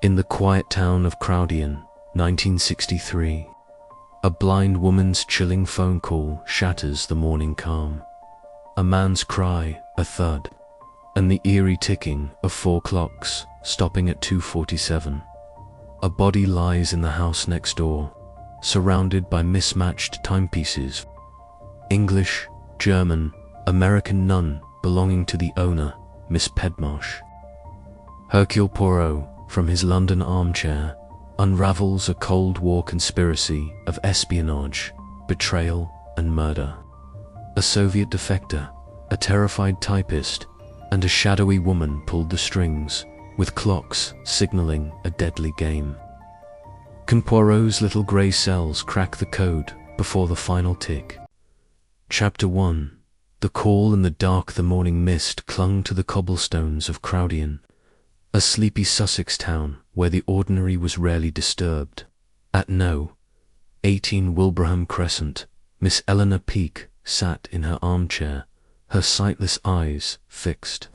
In the quiet town of Crowdian, 1963, a blind woman's chilling phone call shatters the morning calm. A man's cry, a thud, and the eerie ticking of 4 clocks, stopping at 2:47. A body lies in the house next door, surrounded by mismatched timepieces. English, German, American, none belonging to the owner, Miss Pedmarsh. Hercule Poirot, from his London armchair, unravels a Cold War conspiracy of espionage, betrayal, and murder. A Soviet defector, a terrified typist, and a shadowy woman pulled the strings, with clocks signaling a deadly game. Can Poirot's little grey cells crack the code before the final tick? Chapter 1. The call in the dark. The morning mist clung to the cobblestones of Crowdian, a sleepy Sussex town where the ordinary was rarely disturbed. At No. 18 Wilbraham Crescent, Miss Eleanor Peake sat in her armchair, her sightless eyes fixed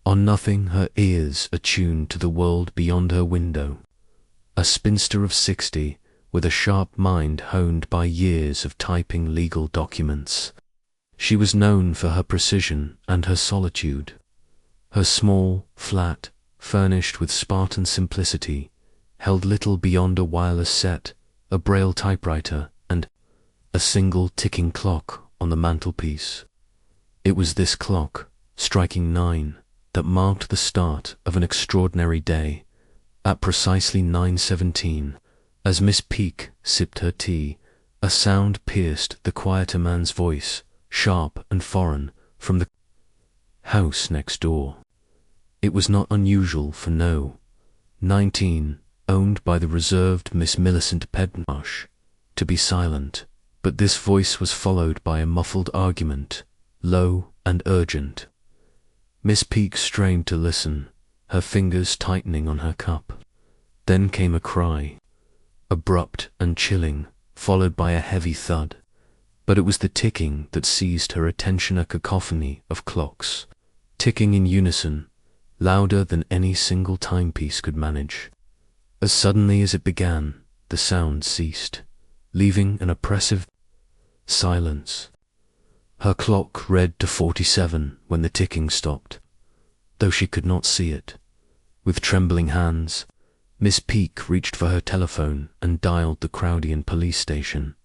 on nothing, her ears attuned to the world beyond her window. A spinster of 60, with a sharp mind honed by years of typing legal documents. She was known for her precision and her solitude. Her small flat, furnished with Spartan simplicity, held little beyond a wireless set, a braille typewriter, and a single ticking clock on the mantelpiece. It was this clock, striking 9, that marked the start of an extraordinary day. At precisely 9:17, as Miss Peake sipped her tea, a sound pierced the quieter man's voice, sharp and foreign, from the house next door. It was not unusual for No. 19, owned by the reserved Miss Millicent Pedmarsh, to be silent, but this voice was followed by a muffled argument, low and urgent. Miss Peake strained to listen, her fingers tightening on her cup. Then came a cry, abrupt and chilling, followed by a heavy thud. But it was the ticking that seized her attention, a cacophony of clocks, ticking in unison, louder than any single timepiece could manage. As suddenly as it began, the sound ceased, leaving an oppressive silence. Her clock read to 47 when the ticking stopped, though she could not see it. With trembling hands, Miss Peake reached for her telephone and dialed the Crowdian police station.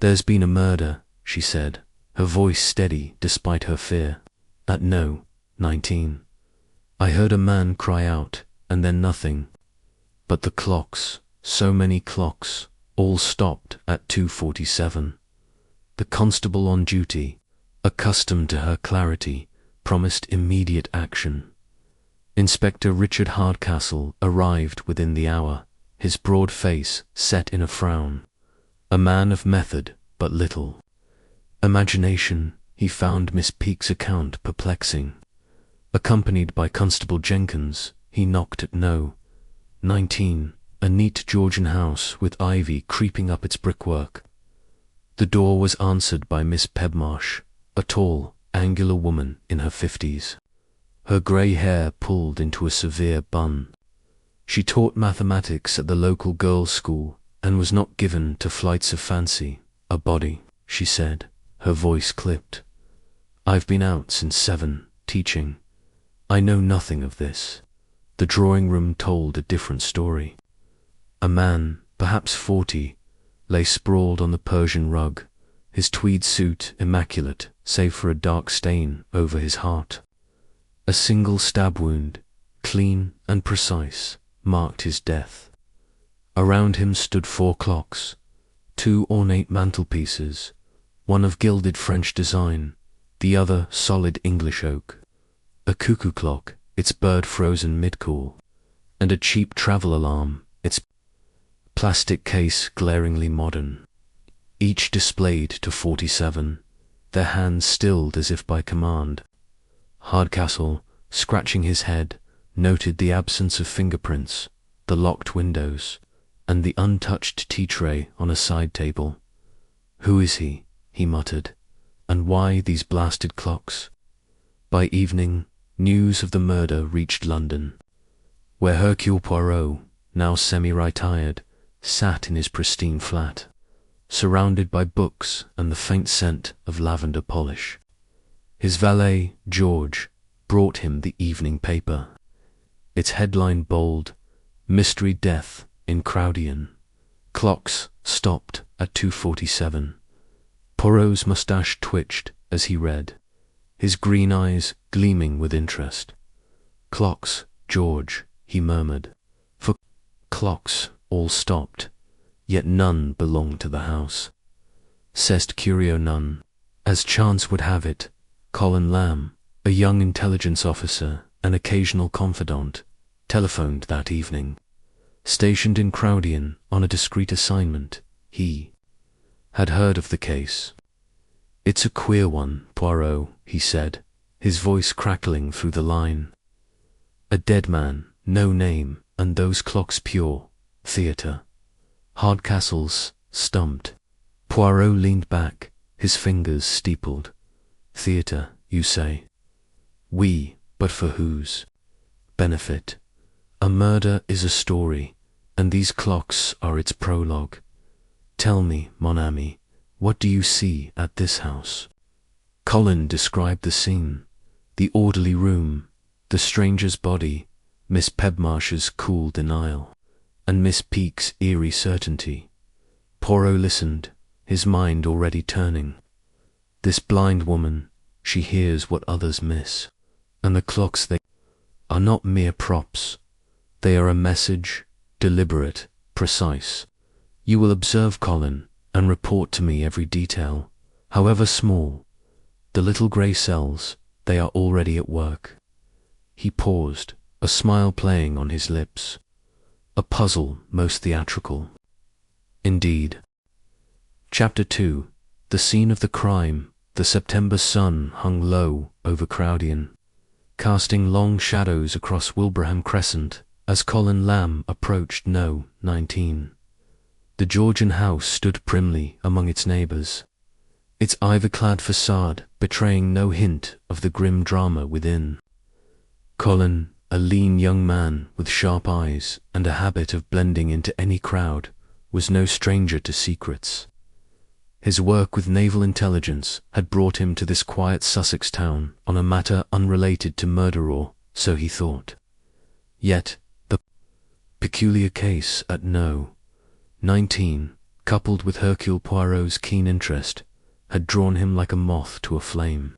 "There's been a murder," she said, her voice steady despite her fear. "At No. 19. I heard a man cry out, and then nothing. But the clocks, so many clocks, all stopped at 2:47. The constable on duty, accustomed to her clarity, promised immediate action. Inspector Richard Hardcastle arrived within the hour, his broad face set in a frown. A man of method, but little imagination, he found Miss Peake's account perplexing. Accompanied by Constable Jenkins, he knocked at No. 19, a neat Georgian house with ivy creeping up its brickwork. The door was answered by Miss Pedmarsh, a tall, angular woman in her 50s. Her grey hair pulled into a severe bun. She taught mathematics at the local girls' school and was not given to flights of fancy. "A body," she said, her voice clipped. "I've been out since 7, teaching. I know nothing of this." The drawing room told a different story. A man, perhaps 40, lay sprawled on the Persian rug, his tweed suit immaculate save for a dark stain over his heart. A single stab wound, clean and precise, marked his death. Around him stood 4 clocks, 2 ornate mantelpieces, one of gilded French design, the other solid English oak, a cuckoo clock, its bird frozen mid-cool, and a cheap travel alarm, its plastic case glaringly modern. Each displayed to 47, their hands stilled as if by command. Hardcastle, scratching his head, noted the absence of fingerprints, the locked windows, and the untouched tea tray on a side table. "Who is he?" he muttered. "And why these blasted clocks?" By evening, news of the murder reached London. where Hercule Poirot, now semi-retired, sat in his pristine flat, surrounded by books and the faint scent of lavender polish. His valet, George, brought him the evening paper. Its headline bold, "Mystery Death in Crowdian." Clocks stopped at 2:47. Poirot's moustache twitched as he read, his green eyes gleaming with interest. "Clocks, George," he murmured. For clocks all stopped, yet none belonged to the house. C'est curieux, none. As chance would have it, Colin Lamb, a young intelligence officer and occasional confidant, telephoned that evening. Stationed in Crowdian on a discreet assignment, he had heard of the case. "It's a queer one, Poirot," he said, his voice crackling through the line. "A dead man, no name, and those clocks pure. Theatre. Hardcastle's stumped." Poirot leaned back, his fingers steepled. "Theatre, you say?" "Oui, but for whose benefit? A murder is a story, and these clocks are its prologue. Tell me, mon ami, what do you see at this house?" Colin described the scene, the orderly room, the stranger's body, Miss Pebmarsh's cool denial, and Miss Peake's eerie certainty. Poirot listened, his mind already turning. This blind woman, she hears what others miss, and the clocks, they are not mere props. They are a message, deliberate, precise. You will observe, Colin, and report to me every detail, however small. The little grey cells, they are already at work. He paused, a smile playing on his lips. A puzzle most theatrical. Indeed. Chapter 2. The scene of the crime. The September sun hung low over Crowdian, casting long shadows across Wilbraham Crescent as Colin Lamb approached No. 19. The Georgian house stood primly among its neighbours, its ivy-clad facade betraying no hint of the grim drama within. Colin, a lean young man with sharp eyes and a habit of blending into any crowd, was no stranger to secrets. His work with naval intelligence had brought him to this quiet Sussex town on a matter unrelated to murder, or so he thought. Yet the peculiar case at No. 19, coupled with Hercule Poirot's keen interest, had drawn him like a moth to a flame.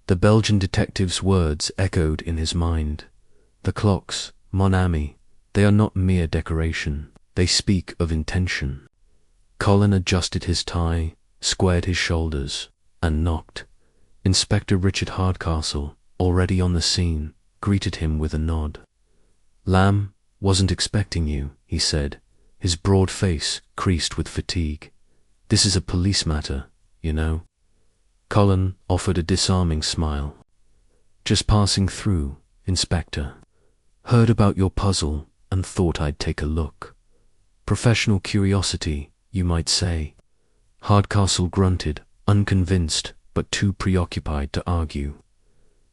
The Belgian detective's words echoed in his mind. The clocks, mon ami, they are not mere decoration, they speak of intention. Colin adjusted his tie, squared his shoulders, and knocked. Inspector Richard Hardcastle, already on the scene, greeted him with a nod. "Lamb, wasn't expecting you," he said, his broad face creased with fatigue. "This is a police matter, you know." Colin offered a disarming smile. "Just passing through, Inspector. Heard about your puzzle and thought I'd take a look. Professional curiosity, you might say." Hardcastle grunted, unconvinced but too preoccupied to argue.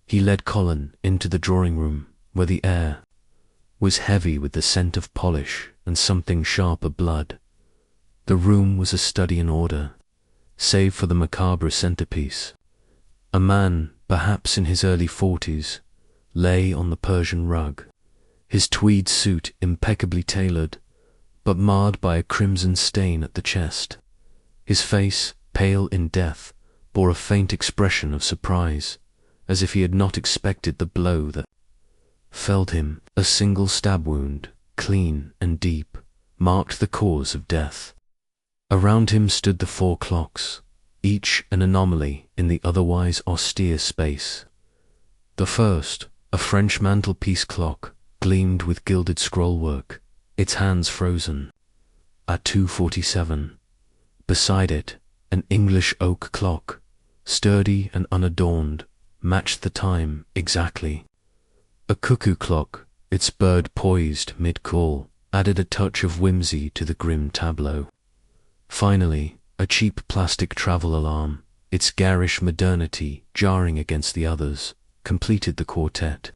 He led Colin into the drawing room, where the air was heavy with the scent of polish and something sharp of blood. The room was a study in order, save for the macabre centerpiece. A man, perhaps in his early 40s, lay on the Persian rug, his tweed suit impeccably tailored, but marred by a crimson stain at the chest. His face, pale in death, bore a faint expression of surprise, as if he had not expected the blow that felled him. A single stab wound, clean and deep, marked the cause of death. Around him stood the 4 clocks, each an anomaly in the otherwise austere space. The first, a French mantelpiece clock, gleamed with gilded scrollwork, its hands frozen. At 2:47, beside it, an English oak clock, sturdy and unadorned, matched the time exactly. A cuckoo clock, its bird poised mid-call, added a touch of whimsy to the grim tableau. Finally, a cheap plastic travel alarm, its garish modernity jarring against the others, completed the quartet.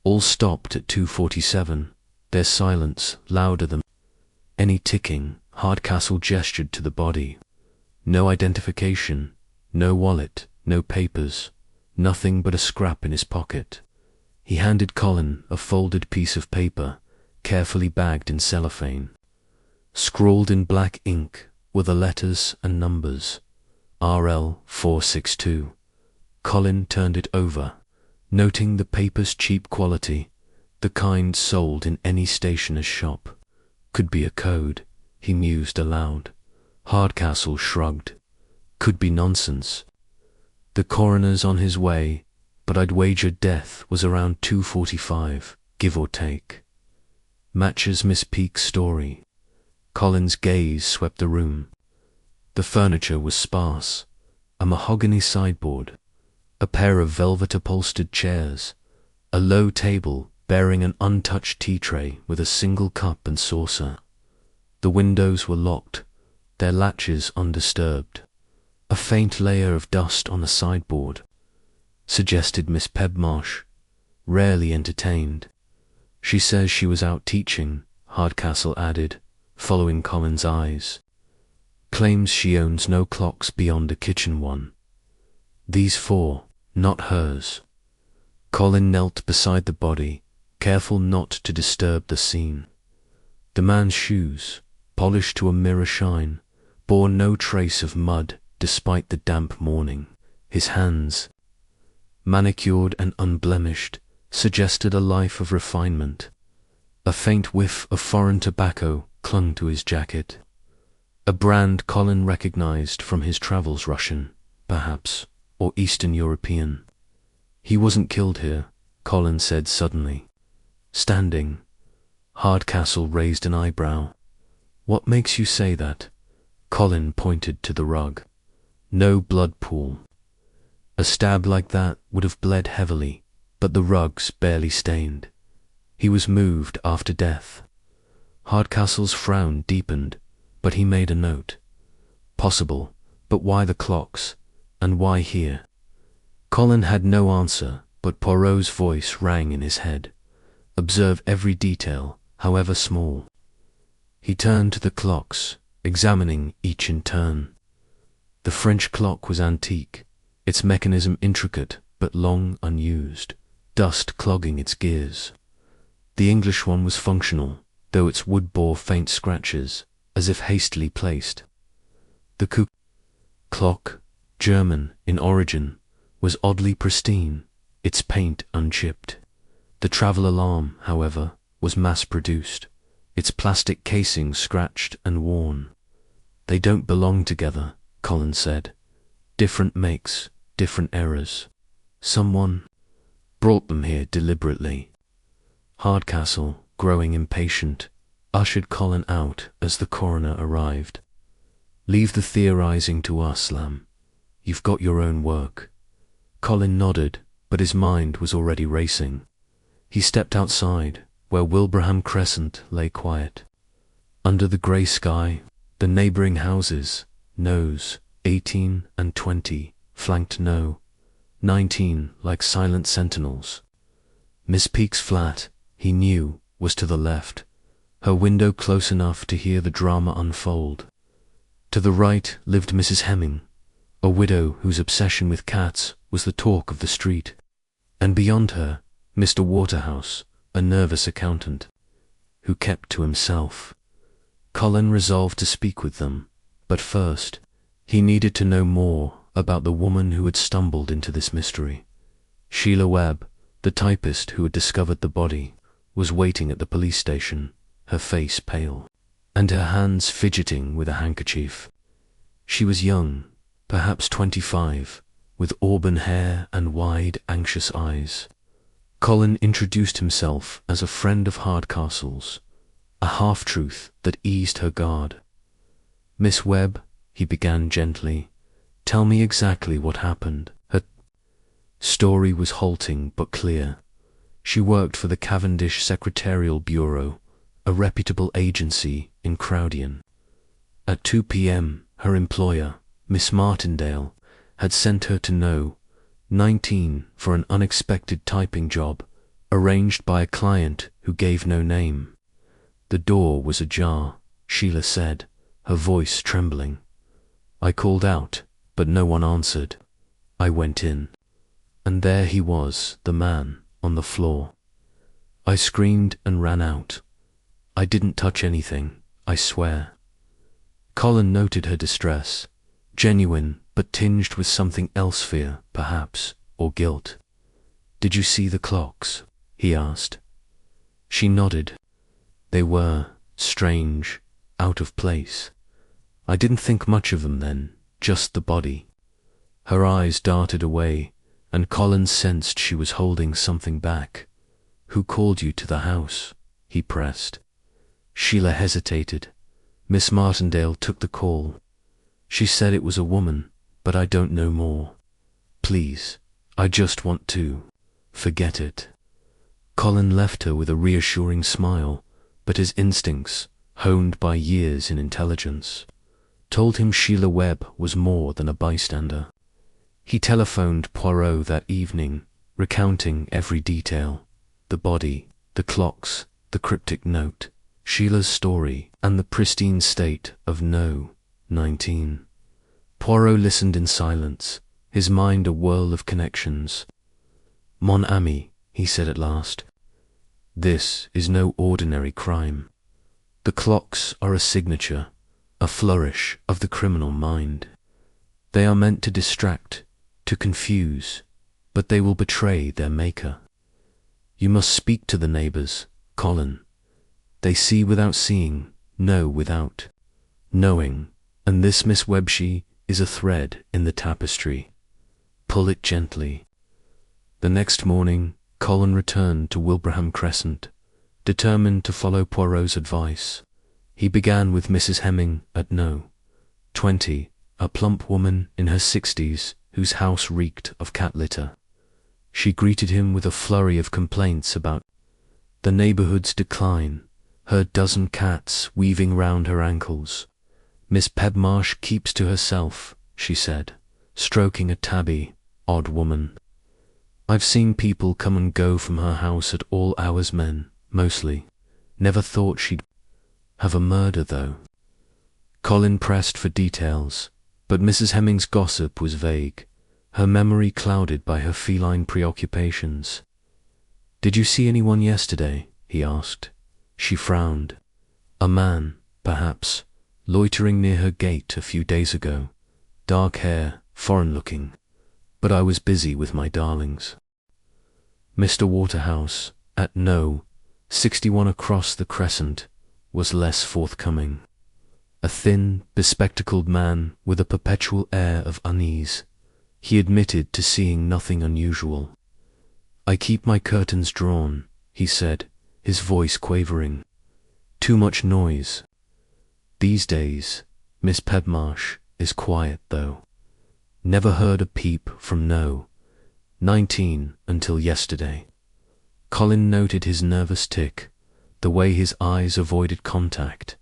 All stopped at 2:47, their silence louder than any ticking. Hardcastle gestured to the body. No identification, no wallet, no papers, nothing but a scrap in his pocket. He handed Colin a folded piece of paper, carefully bagged in cellophane. Scrawled in black ink were the letters and numbers. RL 462. Colin turned it over, noting the paper's cheap quality, the kind sold in any stationer's shop. Could be a code, he mused aloud. Hardcastle shrugged. Could be nonsense. The coroner's on his way, but I'd wager death was around 2:45, give or take. Matches Miss Peake's story. Colin's gaze swept the room. The furniture was sparse. A mahogany sideboard, a pair of velvet-upholstered chairs, a low table bearing an untouched tea tray with a single cup and saucer. The windows were locked, their latches undisturbed. A faint layer of dust on the sideboard suggested Miss Pebmarsh, rarely entertained. She says she was out teaching, Hardcastle added, following Colin's eyes. Claims she owns no clocks beyond a kitchen one. These four, not hers. Colin knelt beside the body, careful not to disturb the scene. The man's shoes, polished to a mirror shine, bore no trace of mud despite the damp morning. His hands, manicured and unblemished, suggested a life of refinement. A faint whiff of foreign tobacco clung to his jacket. A brand Colin recognized from his travels, Russian, perhaps, or Eastern European. He wasn't killed here, Colin said suddenly. Standing. Hardcastle raised an eyebrow. What makes you say that? Colin pointed to the rug. No blood pool. A stab like that would have bled heavily, but the rug's barely stained. He was moved after death. Hardcastle's frown deepened, but he made a note. Possible, but why the clocks, and why here? Colin had no answer, but Poirot's voice rang in his head. Observe every detail, however small. He turned to the clocks, examining each in turn. The French clock was antique, its mechanism intricate but long unused, dust clogging its gears. The English one was functional, though its wood bore faint scratches, as if hastily placed. The clock, German in origin, was oddly pristine, its paint unchipped. The travel alarm, however, was mass-produced, its plastic casing scratched and worn. They don't belong together, Colin said. Different makes, different errors. Someone brought them here deliberately. Hardcastle, growing impatient, ushered Colin out as the coroner arrived. Leave the theorizing to us, Lamb. You've got your own work. Colin nodded, but his mind was already racing. He stepped outside, where Wilbraham Crescent lay quiet. Under the grey sky, the neighbouring houses, No's, 18 and 20, flanked No, 19 like silent sentinels. Miss Peake's flat, he knew, was to the left, her window close enough to hear the drama unfold. To the right lived Mrs. Hemming, a widow whose obsession with cats was the talk of the street. And beyond her, Mr. Waterhouse, a nervous accountant, who kept to himself. Colin resolved to speak with them, but first, he needed to know more about the woman who had stumbled into this mystery. Sheila Webb, the typist who had discovered the body, was waiting at the police station, her face pale, and her hands fidgeting with a handkerchief. She was young, perhaps 25, with auburn hair and wide, anxious eyes. Colin introduced himself as a friend of Hardcastle's, a half-truth that eased her guard. Miss Webb, he began gently, tell me exactly what happened. Her story was halting but clear. She worked for the Cavendish Secretarial Bureau, a reputable agency in Crowdian. At 2 p.m, her employer, Miss Martindale, had sent her to No. 19 for an unexpected typing job, arranged by a client who gave no name. The door was ajar, Sheila said, her voice trembling. I called out, but no one answered. I went in. And there he was, the man, on the floor. I screamed and ran out. I didn't touch anything, I swear. Colin noted her distress, genuine but tinged with something else, fear, perhaps, or guilt. Did you see the clocks? He asked. She nodded. They were strange, out of place. I didn't think much of them then, just the body. Her eyes darted away, and Colin sensed she was holding something back. Who called you to the house? He pressed. Sheila hesitated. Miss Martindale took the call. She said it was a woman, but I don't know more. Please, I just want to forget it. Colin left her with a reassuring smile, but his instincts, honed by years in intelligence, told him Sheila Webb was more than a bystander. He telephoned Poirot that evening, recounting every detail: the body, the clocks, the cryptic note, Sheila's story, and the pristine state of No. 19. Poirot listened in silence, his mind a whirl of connections. Mon ami, he said at last, this is no ordinary crime. The clocks are a signature, a flourish of the criminal mind. They are meant to distract, to confuse, but they will betray their maker. You must speak to the neighbours, Colin. They see without seeing, know without knowing, and this Miss Webbshe is a thread in the tapestry. Pull it gently. The next morning, Colin returned to Wilbraham Crescent, determined to follow Poirot's advice. He began with Mrs. Hemming at No. 20, a plump woman in her 60s whose house reeked of cat litter. She greeted him with a flurry of complaints about the neighbourhood's decline, her dozen cats weaving round her ankles. Miss Pedmarsh keeps to herself, she said, stroking a tabby, odd woman. I've seen people come and go from her house at all hours, men, mostly. Never thought she'd have a murder, though. Colin pressed for details, but Mrs. Hemming's gossip was vague, her memory clouded by her feline preoccupations. Did you see anyone yesterday? He asked. She frowned. A man, perhaps, loitering near her gate a few days ago. Dark hair, foreign-looking. But I was busy with my darlings. Mr. Waterhouse, at No. 61 across the Crescent, was less forthcoming. A thin, bespectacled man with a perpetual air of unease. He admitted to seeing nothing unusual. I keep my curtains drawn, he said, his voice quavering. Too much noise. These days, Miss Pedmarsh is quiet, though. Never heard a peep from No. 19 until yesterday. Colin noted his nervous tick, the way his eyes avoided contact.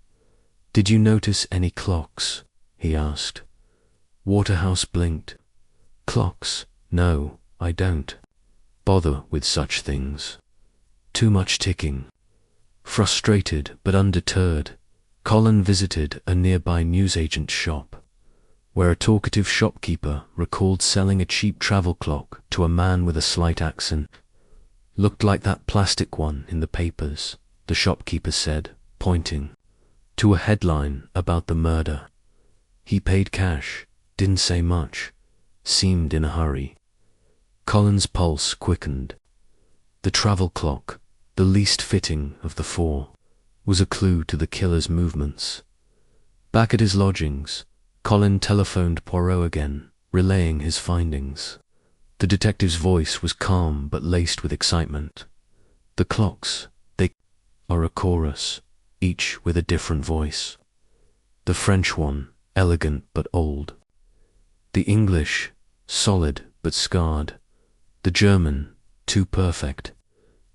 Did you notice any clocks? He asked. Waterhouse blinked. Clocks? No, I don't bother with such things. Too much ticking. Frustrated but undeterred, Colin visited a nearby newsagent's shop, where a talkative shopkeeper recalled selling a cheap travel clock to a man with a slight accent. Looked like that plastic one in the papers, the shopkeeper said, pointing to a headline about the murder. He paid cash, didn't say much, seemed in a hurry. Colin's pulse quickened. The travel clock, the least fitting of the four, was a clue to the killer's movements. Back at his lodgings, Colin telephoned Poirot again, relaying his findings. The detective's voice was calm but laced with excitement. The clocks, they are a chorus, each with a different voice. The French one, elegant but old. The English, solid but scarred. The German, too perfect.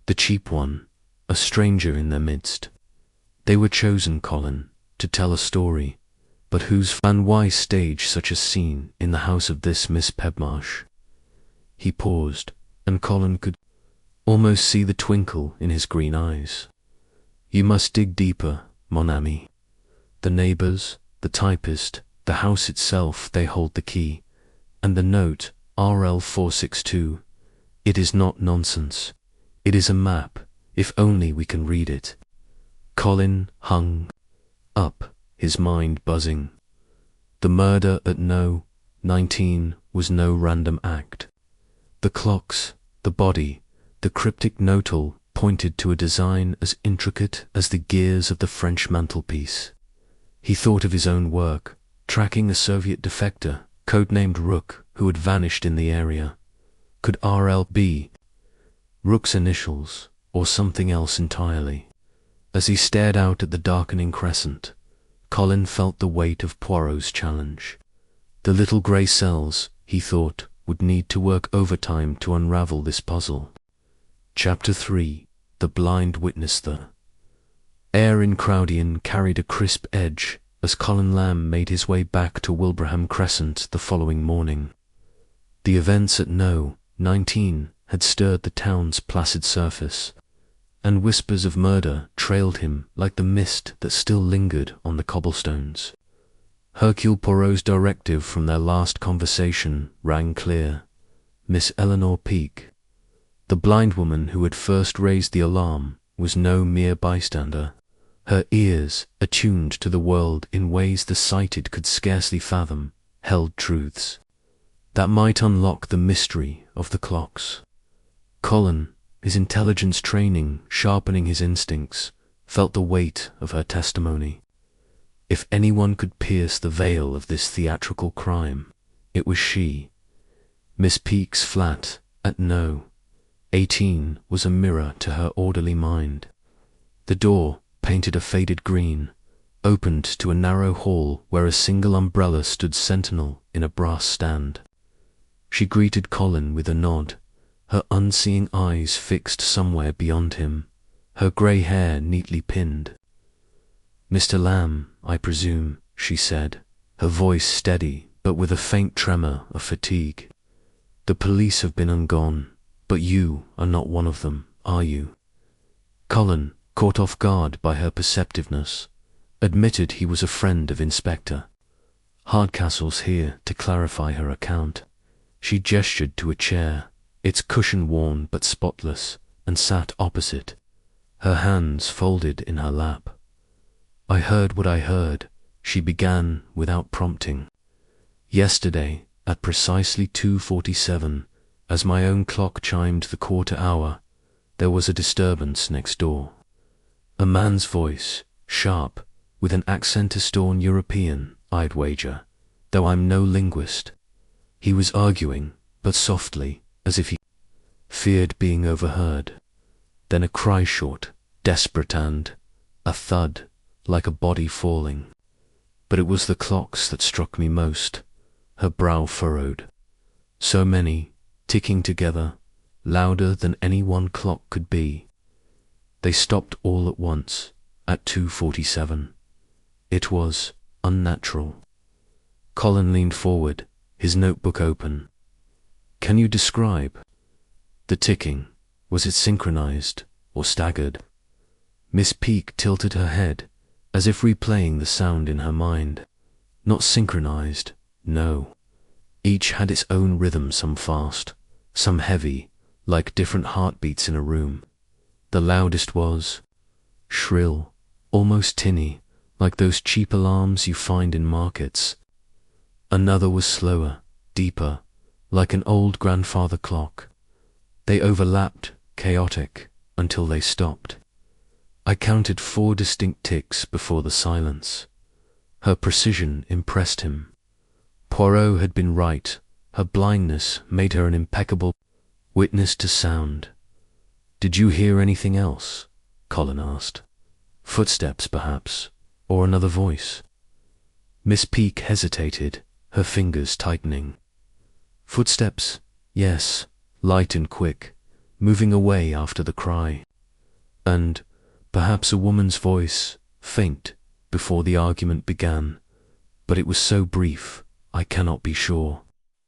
The cheap one, a stranger in their midst. They were chosen, Colin, to tell a story, but whose and why stage such a scene in the house of this Miss Pedmarsh? He paused, and Colin could almost see the twinkle in his green eyes. You must dig deeper, mon ami. The neighbors, the typist, the house itself, they hold the key. And the note, RL 462, it is not nonsense. It is a map, if only we can read it. Colin hung up, his mind buzzing. The murder at No. 19 was no random act. The clocks, the body, the cryptic note all pointed to a design as intricate as the gears of the French mantelpiece. He thought of his own work, tracking a Soviet defector, codenamed Rook, who had vanished in the area. Could RL be Rook's initials, or something else entirely? As he stared out at the darkening crescent, Colin felt the weight of Poirot's challenge. The little grey cells, he thought, would need to work overtime to unravel this puzzle. Chapter 3. The Blind Witness. The air in Crowdian carried a crisp edge as Colin Lamb made his way back to Wilbraham Crescent the following morning. The events at No. 19 had stirred the town's placid surface, and whispers of murder trailed him like the mist that still lingered on the cobblestones. Hercule Poirot's directive from their last conversation rang clear. Miss Eleanor Peake, the blind woman who had first raised the alarm, was no mere bystander. Her ears, attuned to the world in ways the sighted could scarcely fathom, held truths that might unlock the mystery of the clocks. Colin, his intelligence training sharpening his instincts, felt the weight of her testimony. If anyone could pierce the veil of this theatrical crime, it was she. Miss Peake's flat at No. 18 was a mirror to her orderly mind. The door, painted a faded green, opened to a narrow hall where a single umbrella stood sentinel in a brass stand. She greeted Colin with a nod, her unseeing eyes fixed somewhere beyond him, her grey hair neatly pinned. "Mr. Lamb, I presume," she said, her voice steady but with a faint tremor of fatigue. "The police have been and gone, but you are not one of them, are you?" Colin, caught off guard by her perceptiveness, admitted he was a friend of Inspector Hardcastle's here to clarify her account. She gestured to a chair, its cushion worn but spotless, and sat opposite, her hands folded in her lap. "I heard what I heard," she began without prompting. "Yesterday, at precisely 2:47, as my own clock chimed the quarter hour, there was a disturbance next door. A man's voice, sharp, with an accent as stern European, I'd wager, though I'm no linguist. He was arguing, but softly, as if he feared being overheard. Then a cry short, desperate, and a thud, like a body falling. But it was the clocks that struck me most." Her brow furrowed. "So many, ticking together, louder than any one clock could be. They stopped all at once, at 2:47. It was unnatural." Colin leaned forward, his notebook open. "Can you describe the ticking? Was it synchronized or staggered?" Miss Peake tilted her head, as if replaying the sound in her mind. "Not synchronized, no. Each had its own rhythm, some fast, some heavy, like different heartbeats in a room. The loudest was shrill, almost tinny, like those cheap alarms you find in markets. Another was slower, deeper, like an old grandfather clock. They overlapped, chaotic, until they stopped. I counted 4 distinct ticks before the silence." Her precision impressed him. Poirot had been right. Her blindness made her an impeccable witness to sound. "Did you hear anything else?" Colin asked. "Footsteps, perhaps, or another voice?" Miss Peake hesitated, her fingers tightening. "Footsteps, yes, light and quick, moving away after the cry. And perhaps a woman's voice, faint, before the argument began, but it was so brief, I cannot be sure."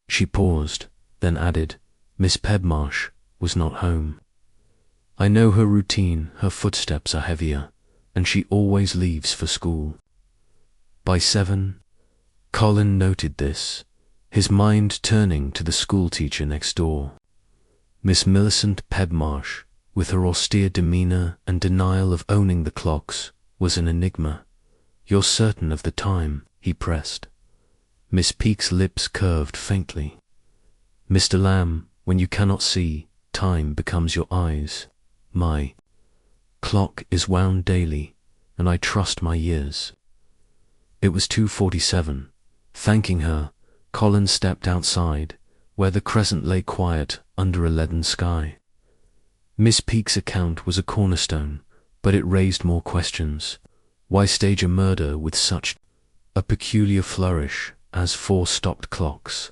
She paused, then added, "Miss Pedmarsh was not home." I know her routine, her footsteps are heavier, and she always leaves for school. By 7, Colin noted this, his mind turning to the schoolteacher next door. Miss Millicent Pedmarsh, with her austere demeanour and denial of owning the clocks, was an enigma. "You're certain of the time?" he pressed. Miss Peake's lips curved faintly. "Mr. Lamb, when you cannot see, time becomes your eyes. My clock is wound daily, and I trust my years." It was 2:47. Thanking her, Colin stepped outside, where the crescent lay quiet under a leaden sky. Miss Peake's account was a cornerstone, but it raised more questions. Why stage a murder with such a peculiar flourish as 4 stopped clocks?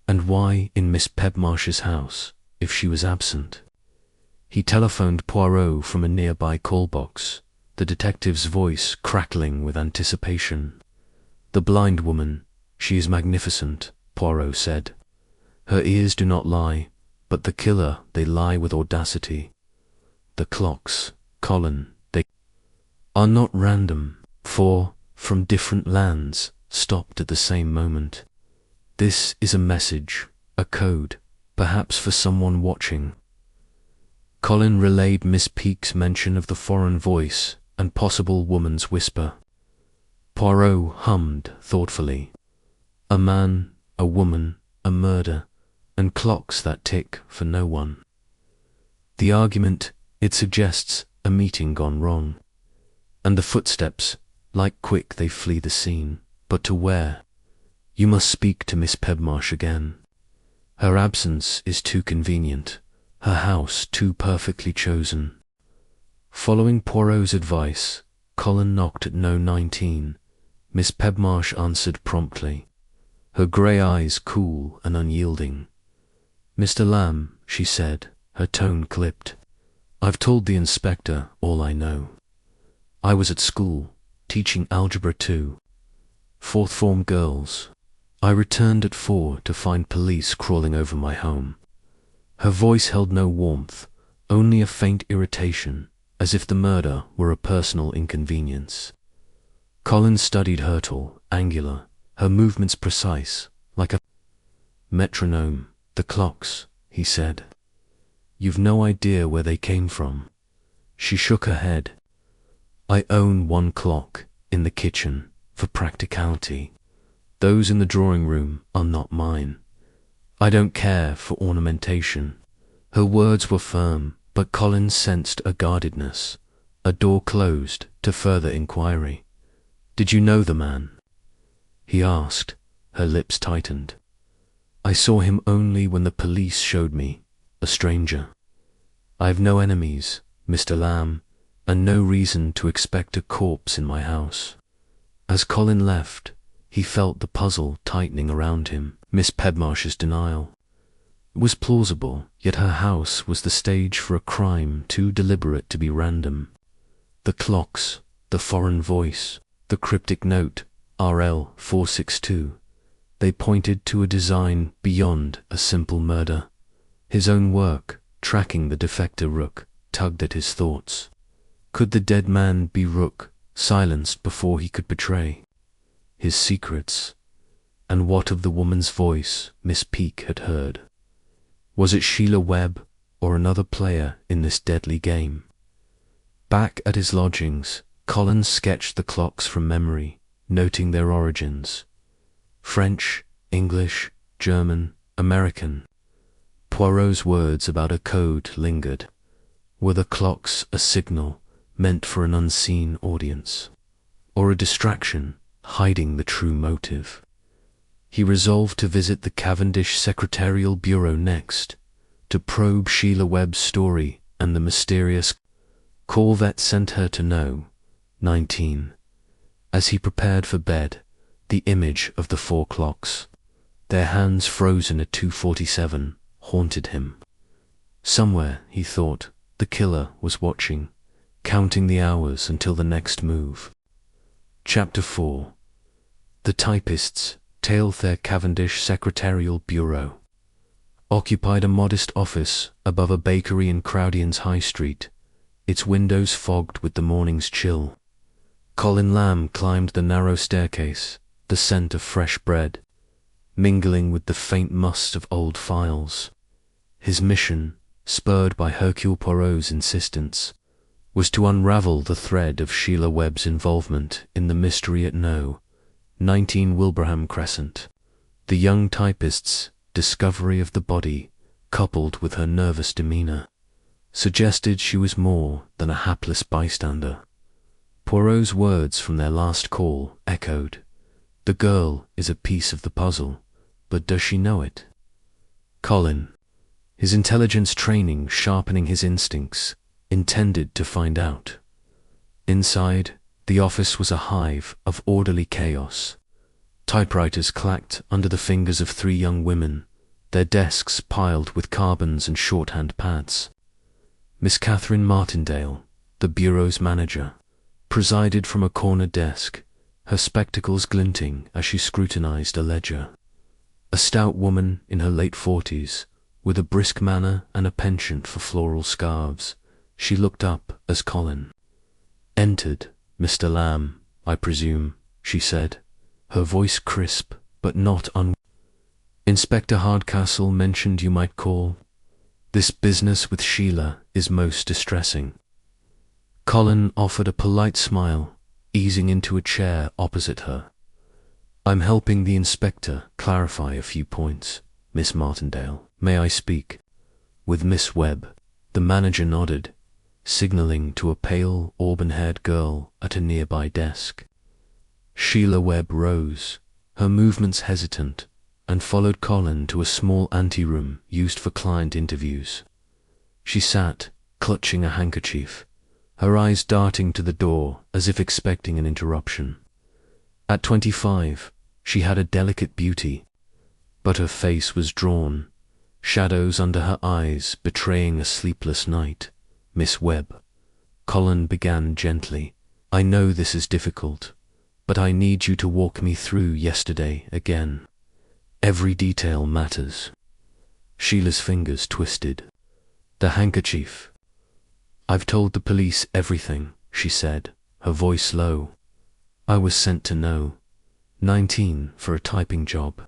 And why in Miss Pedmarsh's house, if she was absent? He telephoned Poirot from a nearby call box, the detective's voice crackling with anticipation. "The blind woman, she is magnificent," Poirot said. "Her ears do not lie, but the killer, they lie with audacity. The clocks, Colin, they are not random, 4, from different lands, stopped at the same moment. This is a message, a code, perhaps for someone watching." Colin relayed Miss Peake's mention of the foreign voice and possible woman's whisper. Poirot hummed thoughtfully. A man, a woman, a murder, and clocks that tick for no one. The argument, it suggests a meeting gone wrong. And the footsteps, like quick they flee the scene, but to where? "You must speak to Miss Pedmarsh again. Her absence is too convenient, her house too perfectly chosen." Following Poirot's advice, Colin knocked at No. 19. Miss Pedmarsh answered promptly, her grey eyes cool and unyielding. "Mr. Lamb," she said, her tone clipped, "I've told the inspector all I know. I was at school, teaching Algebra 2, 4th form girls. I returned at 4 to find police crawling over my home." Her voice held no warmth, only a faint irritation, as if the murder were a personal inconvenience. Colin studied Hercule, angular, her movements precise, like a metronome. "The clocks," he said. "You've no idea where they came from." She shook her head. "I own 1 clock, in the kitchen, for practicality. Those in the drawing room are not mine. I don't care for ornamentation." Her words were firm, but Colin sensed a guardedness. A door closed to further inquiry. "Did you know the man?" he asked. Her lips tightened. "I saw him only when the police showed me, a stranger. I have no enemies, Mr. Lamb, and no reason to expect a corpse in my house." As Colin left, he felt the puzzle tightening around him. Miss Pedmarsh's denial. It was plausible, yet her house was the stage for a crime too deliberate to be random. The clocks, the foreign voice, the cryptic note, RL 462, they pointed to a design beyond a simple murder. His own work, tracking the defector Rook, tugged at his thoughts. Could the dead man be Rook, silenced before he could betray? His secrets. And what of the woman's voice Miss Peake had heard? Was it Sheila Webb or another player in this deadly game? Back at his lodgings, Colin sketched the clocks from memory, noting their origins. French, English, German, American. Poirot's words about a code lingered. Were the clocks a signal meant for an unseen audience, or a distraction hiding the true motive? He resolved to visit the Cavendish Secretarial Bureau next, to probe Sheila Webb's story and the mysterious call that sent her to No. 19. As he prepared for bed, the image of the 4 clocks, their hands frozen at 2:47, haunted him. Somewhere, he thought, the killer was watching, counting the hours until the next move. Chapter 4. The Typists tailed their Cavendish Secretarial Bureau. occupied a modest office above a bakery in Crowdion's High Street, its windows fogged with the morning's chill. Colin Lamb climbed the narrow staircase, the scent of fresh bread, mingling with the faint must of old files. His mission, spurred by Hercule Poirot's insistence, was to unravel the thread of Sheila Webb's involvement in the mystery at No. 19 Wilbraham Crescent. The young typist's discovery of the body, coupled with her nervous demeanour, suggested she was more than a hapless bystander. Poirot's words from their last call echoed. The girl is a piece of the puzzle, but does she know it? Colin, his intelligence training sharpening his instincts, intended to find out. Inside, the office was a hive of orderly chaos. Typewriters clacked under the fingers of 3 young women, their desks piled with carbons and shorthand pads. Miss Catherine Martindale, the bureau's manager, presided from a corner desk, her spectacles glinting as she scrutinized a ledger. A stout woman in her late 40s, with a brisk manner and a penchant for floral scarves, she looked up as Colin entered. Mr. Lamb, I presume, she said, her voice crisp but not Inspector Hardcastle mentioned you might call. This business with Sheila is most distressing. Colin offered a polite smile, easing into a chair opposite her. I'm helping the inspector clarify a few points, Miss Martindale. May I speak with Miss Webb? The manager nodded, signalling to a pale, auburn-haired girl at a nearby desk. Sheila Webb rose, her movements hesitant, and followed Colin to a small anteroom used for client interviews. She sat, clutching a handkerchief, her eyes darting to the door as if expecting an interruption. At 25, she had a delicate beauty, but her face was drawn, shadows under her eyes betraying a sleepless night. Miss Webb, Colin began gently, I know this is difficult, but I need you to walk me through yesterday again. Every detail matters. Sheila's fingers twisted. The handkerchief. I've told the police everything, she said, her voice low. I was sent to No. 19 for a typing job.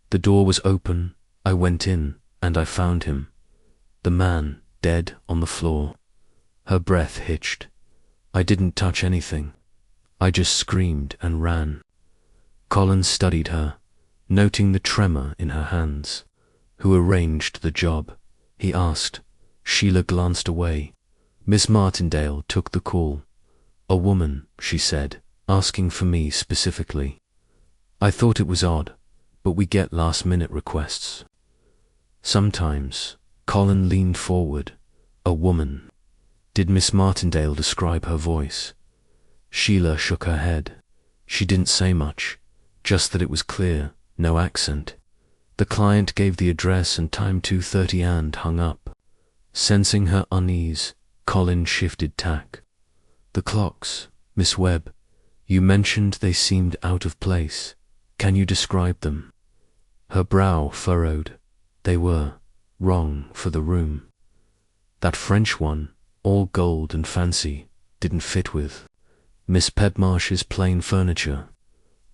The door was open, I went in, and I found him. The man, dead on the floor. Her breath hitched. I didn't touch anything. I just screamed and ran. Colin studied her, noting the tremor in her hands. Who arranged the job? He asked. Sheila glanced away. Miss Martindale took the call. A woman, she said, asking for me specifically. I thought it was odd, but we get last-minute requests. Sometimes. Colin leaned forward. A woman. Did Miss Martindale describe her voice? Sheila shook her head. She didn't say much, just that it was clear, no accent. The client gave the address and time 2:30 and hung up. Sensing her unease, Colin shifted tack. The clocks, Miss Webb, you mentioned they seemed out of place. Can you describe them? Her brow furrowed. They were wrong for the room. That French one, all gold and fancy, didn't fit with Miss Pedmarsh's plain furniture.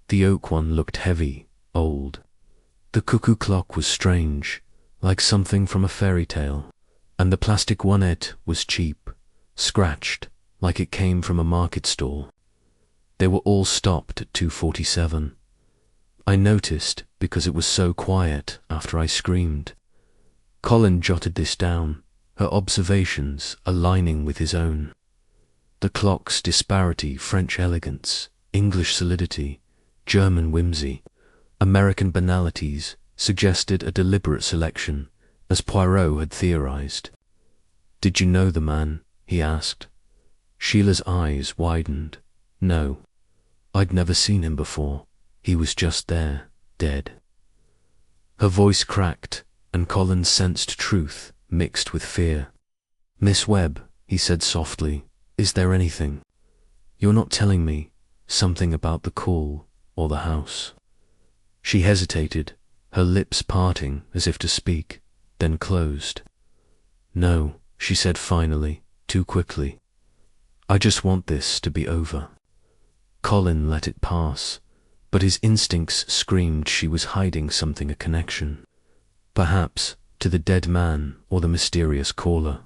The oak one looked heavy, old. The cuckoo clock was strange, like something from a fairy tale, and the plastic oneette was cheap, scratched, like it came from a market stall. They were all stopped at 2:47. I noticed because it was so quiet after I screamed. Colin jotted this down, her observations aligning with his own. The clock's disparity, French elegance, English solidity, German whimsy, American banalities suggested a deliberate selection, as Poirot had theorized. Did you know the man? He asked. Sheila's eyes widened. No, I'd never seen him before. He was just there, dead. Her voice cracked, and Colin sensed truth mixed with fear. Miss Webb, he said softly, is there anything? You're not telling me something about the call or the house. She hesitated, her lips parting as if to speak, then closed. "No," she said finally, too quickly. "I just want this to be over." Colin let it pass, but his instincts screamed she was hiding something, a connection. Perhaps to the dead man or the mysterious caller.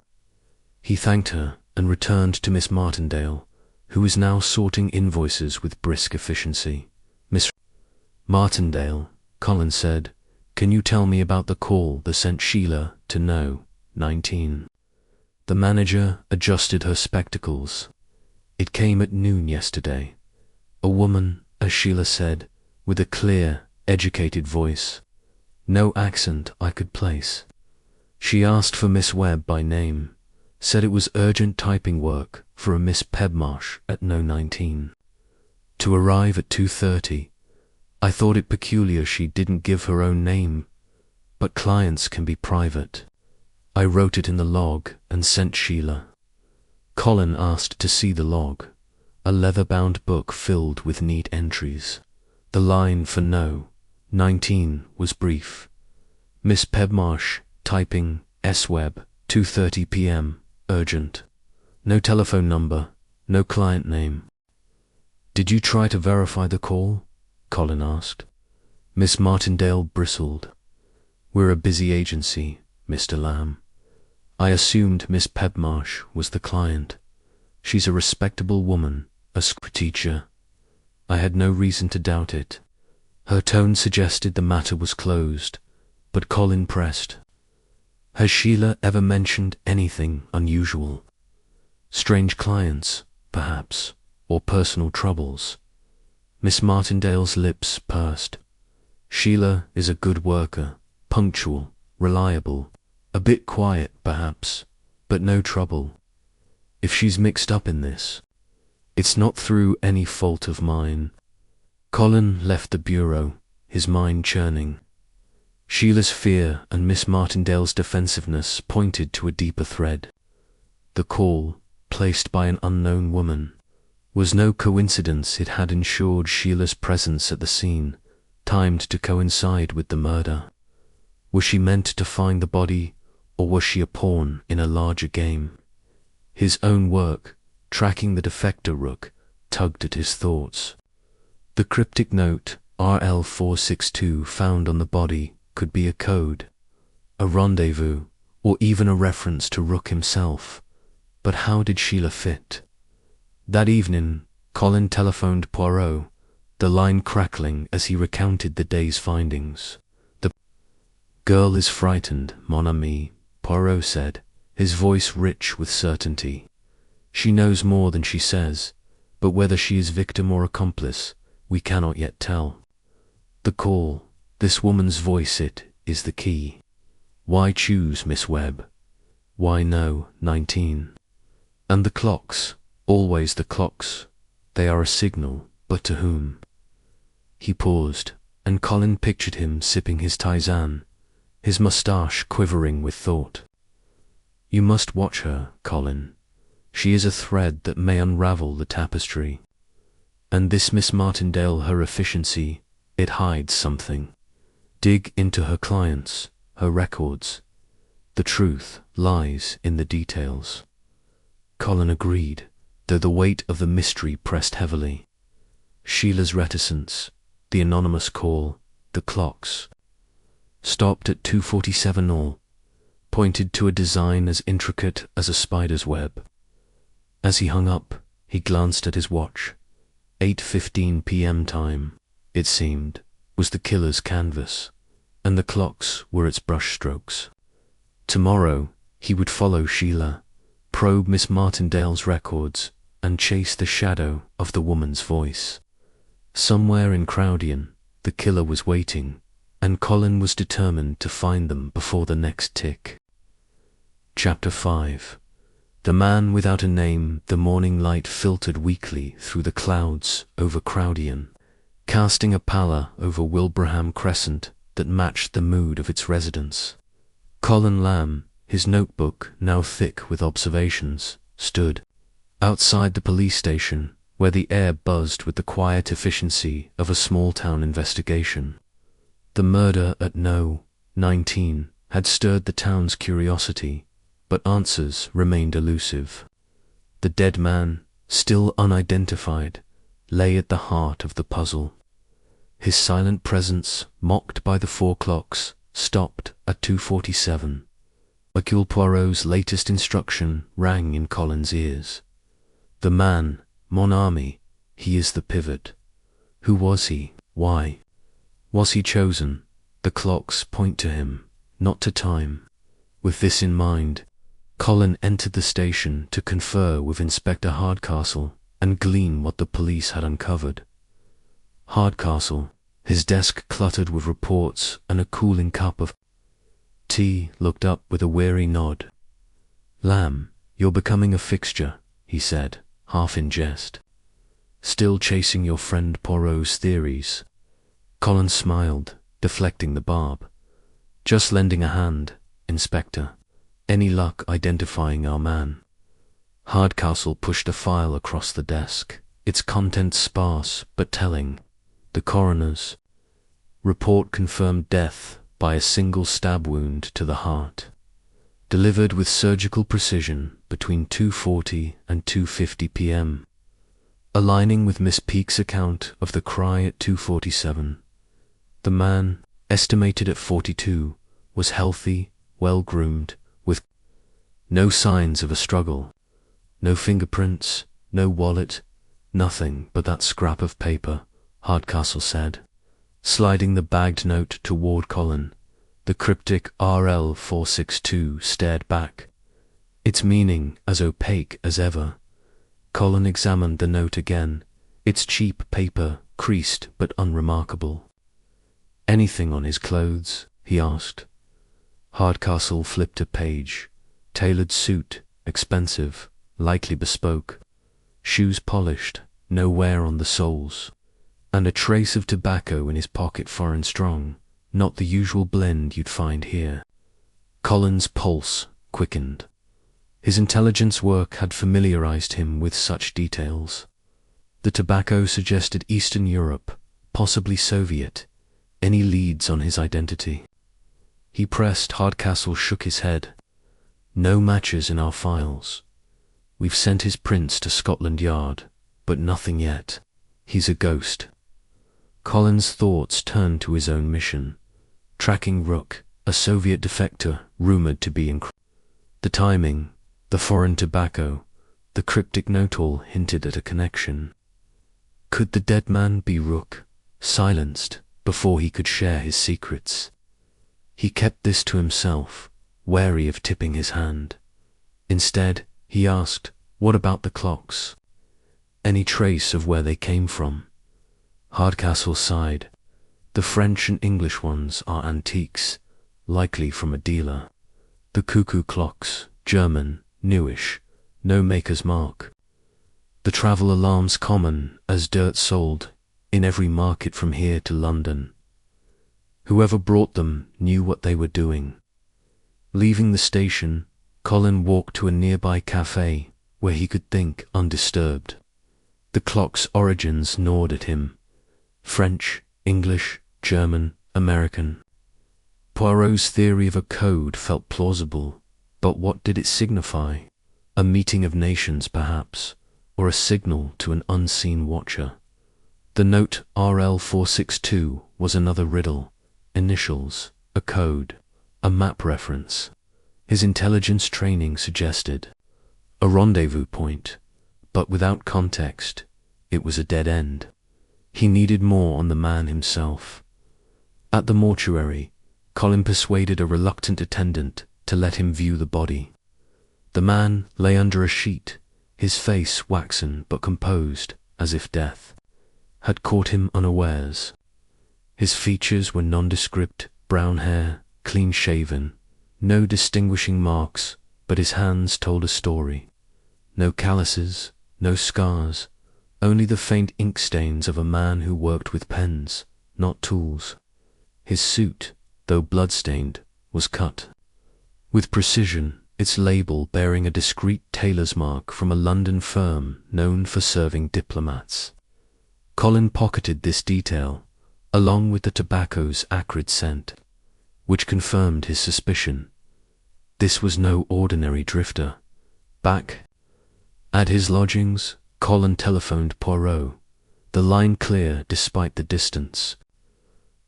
He thanked her and returned to Miss Martindale, who was now sorting invoices with brisk efficiency. "Miss Martindale," Colin said, "can you tell me about the call that sent Sheila to No. 19? The manager adjusted her spectacles. "It came at noon yesterday. A woman," as Sheila said, with a clear, educated voice. No accent I could place. She asked for Miss Webb by name, said it was urgent typing work for a Miss Pedmarsh at No. 19. To arrive at 2:30. I thought it peculiar she didn't give her own name, but clients can be private. I wrote it in the log and sent Sheila." Colin asked to see the log, a leather-bound book filled with neat entries. The line for No. 19 was brief. "Miss Pedmarsh, typing, S-Web, 2:30 p.m, urgent. No telephone number, no client name." "Did you try to verify the call?" Colin asked. Miss Martindale bristled. "We're a busy agency, Mr. Lamb. I assumed Miss Pedmarsh was the client. She's a respectable woman, a school teacher. I had no reason to doubt it." Her tone suggested the matter was closed, but Colin pressed. "Has Sheila ever mentioned anything unusual? Strange clients, perhaps, or personal troubles?" Miss Martindale's lips pursed. "Sheila is a good worker, punctual, reliable, a bit quiet, perhaps, but no trouble. If she's mixed up in this, it's not through any fault of mine." Colin left the bureau, his mind churning. Sheila's fear and Miss Martindale's defensiveness pointed to a deeper thread. The call, placed by an unknown woman, was no coincidence. It had ensured Sheila's presence at the scene, timed to coincide with the murder. Was she meant to find the body, or was she a pawn in a larger game? His own work, tracking the defector rook, tugged at his thoughts. The cryptic note, RL462, found on the body could be a code, a rendezvous, or even a reference to Rook himself. But how did Sheila fit? That evening, Colin telephoned Poirot, the line crackling as he recounted the day's findings. "The girl is frightened, mon ami," Poirot said, his voice rich with certainty. "She knows more than she says, but whether she is victim or accomplice, we cannot yet tell. The call, this woman's voice, it is the key. Why choose Miss Webb? Why No. 19? And the clocks, always the clocks, they are a signal, but to whom?" He paused, and Colin pictured him sipping his tisane, his moustache quivering with thought. "You must watch her, Colin. She is a thread that may unravel the tapestry. And this Miss Martindale, her efficiency, it hides something. Dig into her clients, her records. The truth lies in the details." Colin agreed, though the weight of the mystery pressed heavily. Sheila's reticence, the anonymous call, the clocks. Stopped at 2:47 all, pointed to a design as intricate as a spider's web. As he hung up, he glanced at his watch. 8:15 p.m. time, it seemed, was the killer's canvas, and the clocks were its brushstrokes. Tomorrow, he would follow Sheila, probe Miss Martindale's records, and chase the shadow of the woman's voice. Somewhere in Crowdian, the killer was waiting, and Colin was determined to find them before the next tick. Chapter 5. The Man Without a Name. The morning light filtered weakly through the clouds over Crowdian, casting a pallor over Wilbraham Crescent that matched the mood of its residents. Colin Lamb, his notebook now thick with observations, stood outside the police station, where the air buzzed with the quiet efficiency of a small-town investigation. The murder at No. 19 had stirred the town's curiosity, but answers remained elusive. The dead man, still unidentified, lay at the heart of the puzzle. His silent presence, mocked by the 4 clocks, stopped at 2:47. Hercule Poirot's latest instruction rang in Colin's ears. The man, mon ami, he is the pivot. Who was he? Why was he chosen? The clocks point to him, not to time. With this in mind, Colin entered the station to confer with Inspector Hardcastle and glean what the police had uncovered. Hardcastle, his desk cluttered with reports and a cooling cup of tea, looked up with a weary nod. "Lamb, you're becoming a fixture," he said, half in jest. "Still chasing your friend Poirot's theories?" Colin smiled, deflecting the barb. "Just lending a hand, Inspector. Any luck identifying our man?" Hardcastle pushed a file across the desk, its contents sparse but telling. The coroner's report confirmed death by a single stab wound to the heart, delivered with surgical precision between 2:40 and 2:50 p.m., aligning with Miss Peake's account of the cry at 2:47. The man, estimated at 42, was healthy, well-groomed, with no signs of a struggle. No fingerprints, no wallet, nothing but that scrap of paper, Hardcastle said, sliding the bagged note toward Colin. The cryptic RL 462 stared back, its meaning as opaque as ever. Colin examined the note again, its cheap paper creased but unremarkable. "Anything on his clothes?" he asked. Hardcastle flipped a page. Tailored suit, expensive, likely bespoke. Shoes polished, no wear on the soles. And a trace of tobacco in his pocket, foreign strong, not the usual blend you'd find here. Colin's pulse quickened. His intelligence work had familiarized him with such details. The tobacco suggested Eastern Europe, possibly Soviet. Any leads on his identity? He pressed. Hardcastle shook his head. "No matches in our files. We've sent his prints to Scotland Yard, but nothing yet. He's a ghost." Colin's thoughts turned to his own mission, tracking Rook, a Soviet defector rumored to be in. The timing, the foreign tobacco, the cryptic note all hinted at a connection. Could the dead man be Rook, silenced before he could share his secrets? He kept this to himself, wary of tipping his hand. Instead, he asked, "What about the clocks? Any trace of where they came from?" Hardcastle sighed. "The French and English ones are antiques, likely from a dealer. The cuckoo clocks, German, newish, no maker's mark. The travel alarms common as dirt sold in every market from here to London. Whoever brought them knew what they were doing." Leaving the station, Colin walked to a nearby cafe where he could think undisturbed. The clock's origins gnawed at him. French, English, German, American. Poirot's theory of a code felt plausible, but what did it signify? A meeting of nations, perhaps, or a signal to an unseen watcher? The note RL 462 was another riddle. Initials, a code, a map reference. His intelligence training suggested a rendezvous point, but without context, it was a dead end. He needed more on the man himself. At the mortuary, Colin persuaded a reluctant attendant to let him view the body. The man lay under a sheet, his face waxen but composed, as if death had caught him unawares. His features were nondescript, brown hair, clean-shaven, no distinguishing marks, but his hands told a story. No calluses, no scars, only the faint ink stains of a man who worked with pens, not tools. His suit, though blood-stained, was cut with precision, its label bearing a discreet tailor's mark from a London firm known for serving diplomats. Colin pocketed this detail, along with the tobacco's acrid scent. which confirmed his suspicion. This was no ordinary drifter. Back at his lodgings, Colin telephoned Poirot, the line clear despite the distance.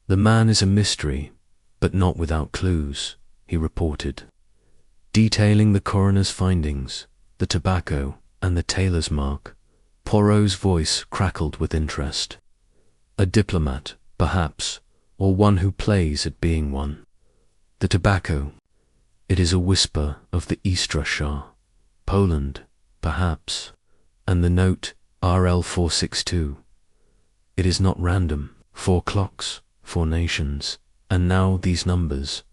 "The man is a mystery, but not without clues," he reported, detailing the coroner's findings, the tobacco, and the tailor's mark. Poirot's voice crackled with interest. "A diplomat, perhaps, or one who plays at being one. The tobacco, it is a whisper of the Istra Shah. Poland, perhaps, and the note RL 462. It is not random. 4 clocks, 4 nations, and now these numbers.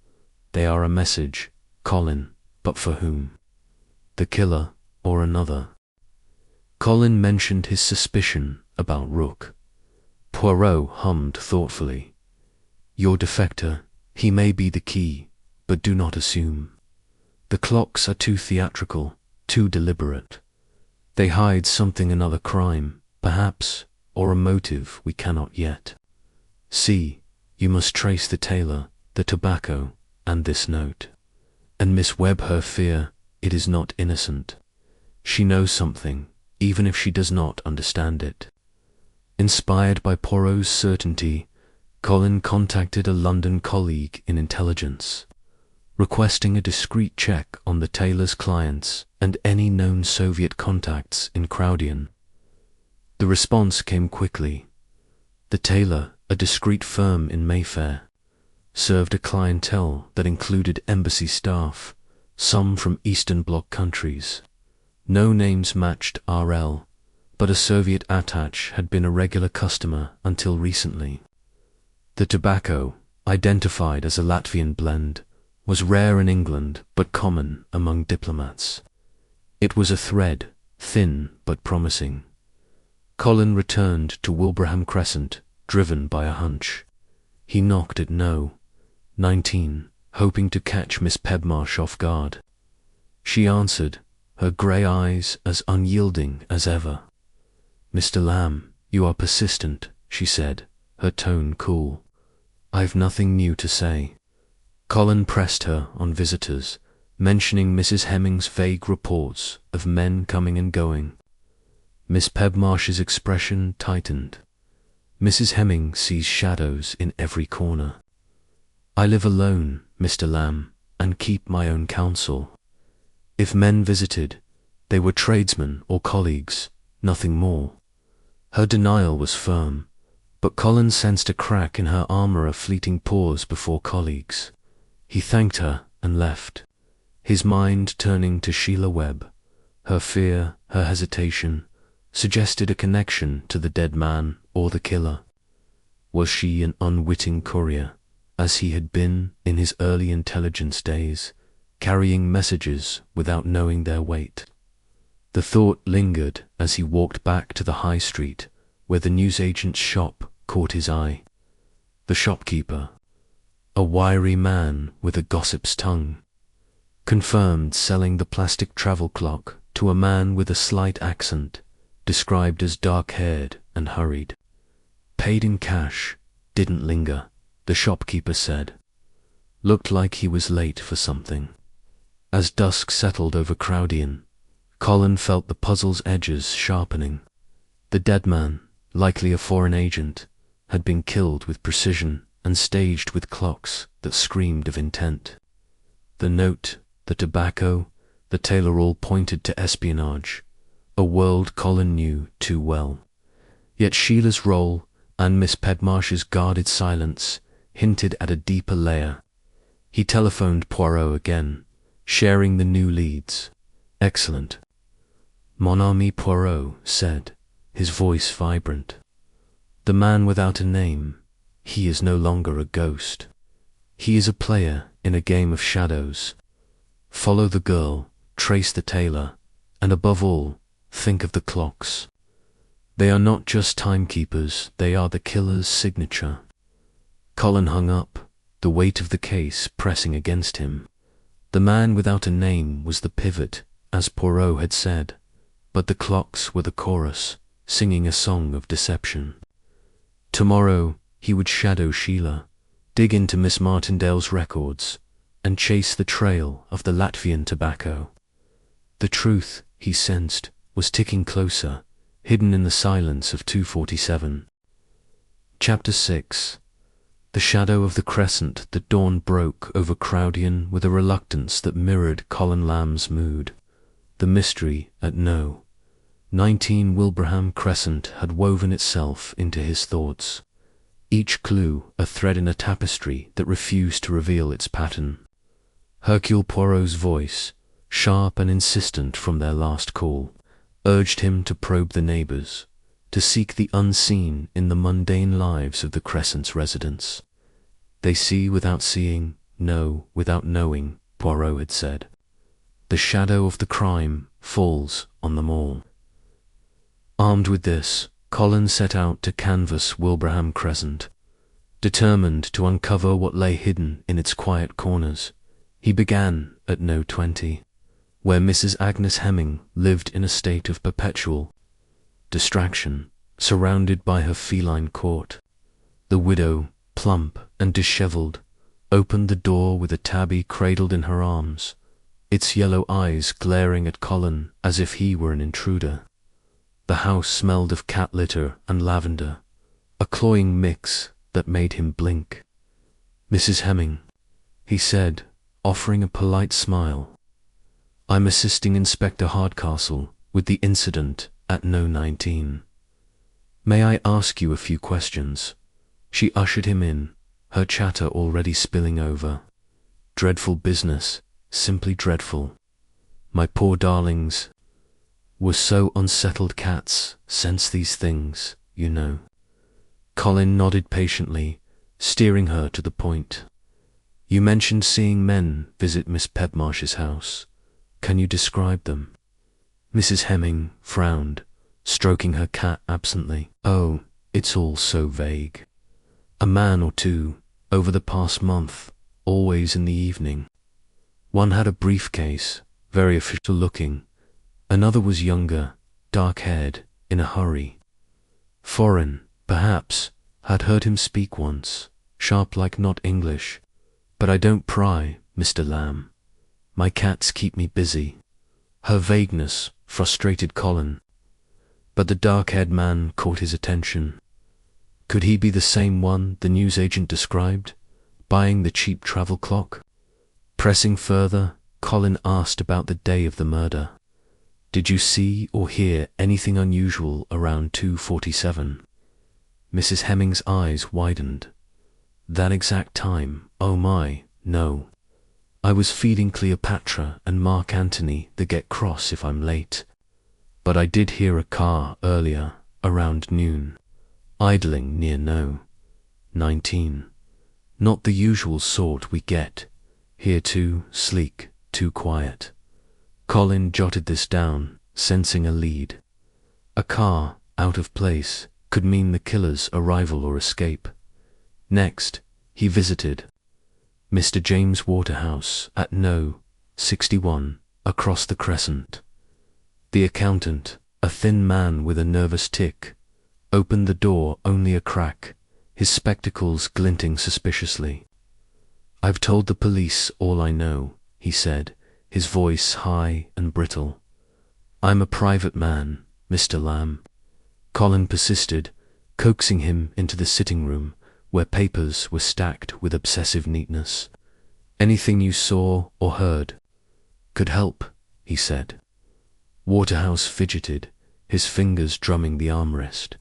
They are a message, Colin, but for whom? The killer or another?" Colin mentioned his suspicion about Rook. Poirot hummed thoughtfully. "Your defector, he may be the key, but do not assume. The clocks are too theatrical, too deliberate. They hide something, another crime, perhaps, or a motive we cannot yet. See, you must trace the tailor, the tobacco, and this note. And Miss Webb, her fear, it is not innocent. She knows something, even if she does not understand it." Inspired by Poirot's certainty, Colin contacted a London colleague in intelligence, requesting a discreet check on the tailor's clients and any known Soviet contacts in Crowdian. The response came quickly. The tailor, a discreet firm in Mayfair, served a clientele that included embassy staff, some from Eastern Bloc countries. No names matched RL, but a Soviet attaché had been a regular customer until recently. The tobacco, identified as a Latvian blend, was rare in England but common among diplomats. It was a thread, thin but promising. Colin returned to Wilbraham Crescent, driven by a hunch. He knocked at No. 19, hoping to catch Miss Pedmarsh off guard. She answered, her grey eyes as unyielding as ever. "Mr. Lamb, you are persistent," she said, her tone cool. "I've nothing new to say." Colin pressed her on visitors, mentioning Mrs. Hemming's vague reports of men coming and going. Miss Pedmarsh's expression tightened. "Mrs. Hemming sees shadows in every corner. I live alone, Mr. Lamb, and keep my own counsel. If men visited, they were tradesmen or colleagues, nothing more." Her denial was firm, but Colin sensed a crack in her armour, a fleeting pause before colleagues. He thanked her and left, his mind turning to Sheila Webb. Her fear, her hesitation, suggested a connection to the dead man or the killer. Was she an unwitting courier, as he had been in his early intelligence days, carrying messages without knowing their weight? The thought lingered as he walked back to the high street, where the newsagent's shop caught his eye. The shopkeeper, a wiry man with a gossip's tongue, confirmed selling the plastic travel clock to a man with a slight accent, described as dark-haired and hurried. Paid in cash, didn't linger, the shopkeeper said. Looked like he was late for something. As dusk settled over Crowdian, Colin felt the puzzle's edges sharpening. The dead man, likely a foreign agent, had been killed with precision and staged with clocks that screamed of intent. The note, the tobacco, the tailor all pointed to espionage, a world Colin knew too well. Yet Sheila's role and Miss Pedmarsh's guarded silence hinted at a deeper layer. He telephoned Poirot again, sharing the new leads. "Excellent." "Mon ami Poirot," said, his voice vibrant. "The man without a name, he is no longer a ghost. He is a player in a game of shadows. Follow the girl, trace the tailor, and above all, think of the clocks. They are not just timekeepers, they are the killer's signature." Colin hung up, the weight of the case pressing against him. The man without a name was the pivot, as Poirot had said, but the clocks were the chorus, singing a song of deception. Tomorrow he would shadow Sheila, dig into Miss Martindale's records, and chase the trail of the Latvian tobacco. The truth, he sensed, was ticking closer, hidden in the silence of 247. Chapter 6. The shadow of the crescent. The dawn broke over Crowdian with a reluctance that mirrored Colin Lamb's mood. The mystery at No. 19 Wilbraham Crescent had woven itself into his thoughts, each clue a thread in a tapestry that refused to reveal its pattern. Hercule Poirot's voice, sharp and insistent from their last call, urged him to probe the neighbours, to seek the unseen in the mundane lives of the Crescent's residents. They see without seeing, know without knowing, Poirot had said. The shadow of the crime falls on them all. Armed with this, Colin set out to canvass Wilbraham Crescent. Determined to uncover what lay hidden in its quiet corners, he began at No. 20, where Mrs. Agnes Hemming lived in a state of perpetual distraction, surrounded by her feline court. The widow, plump and dishevelled, opened the door with a tabby cradled in her arms, its yellow eyes glaring at Colin as if he were an intruder. The house smelled of cat litter and lavender, a cloying mix that made him blink. "Mrs. Hemming," he said, offering a polite smile. "I'm assisting Inspector Hardcastle with the incident at No. 19. May I ask you a few questions?" She ushered him in, her chatter already spilling over. "Dreadful business, simply dreadful. My poor darlings were so unsettled. Cats sense these things, you know." Colin nodded patiently, steering her to the point. "You mentioned seeing men visit Miss Pedmarsh's house. Can you describe them?" Mrs. Hemming frowned, stroking her cat absently. "Oh, it's all so vague. A man or two, over the past month, always in the evening. One had a briefcase, very official looking. Another was younger, dark-haired, in a hurry. Foreign, perhaps, had heard him speak once, sharp like not English. But I don't pry, Mr. Lamb. My cats keep me busy." Her vagueness frustrated Colin, but the dark-haired man caught his attention. Could he be the same one the newsagent described, buying the cheap travel clock? Pressing further, Colin asked about the day of the murder. "Did you see or hear anything unusual around 247? Mrs. Hemming's eyes widened. "That exact time, oh my, no. I was feeding Cleopatra and Mark Antony. They get cross if I'm late. But I did hear a car earlier, around noon, idling near No. 19. Not the usual sort we get here, too sleek, too quiet." Colin jotted this down, sensing a lead. A car, out of place, could mean the killer's arrival or escape. Next, he visited Mr. James Waterhouse at No. 61, across the Crescent. The accountant, a thin man with a nervous tic, opened the door only a crack, his spectacles glinting suspiciously. "I've told the police all I know," he said, his voice high and brittle. "I'm a private man, Mr. Lamb." Colin persisted, coaxing him into the sitting room, where papers were stacked with obsessive neatness. "Anything you saw or heard could help," he said. Waterhouse fidgeted, his fingers drumming the armrest.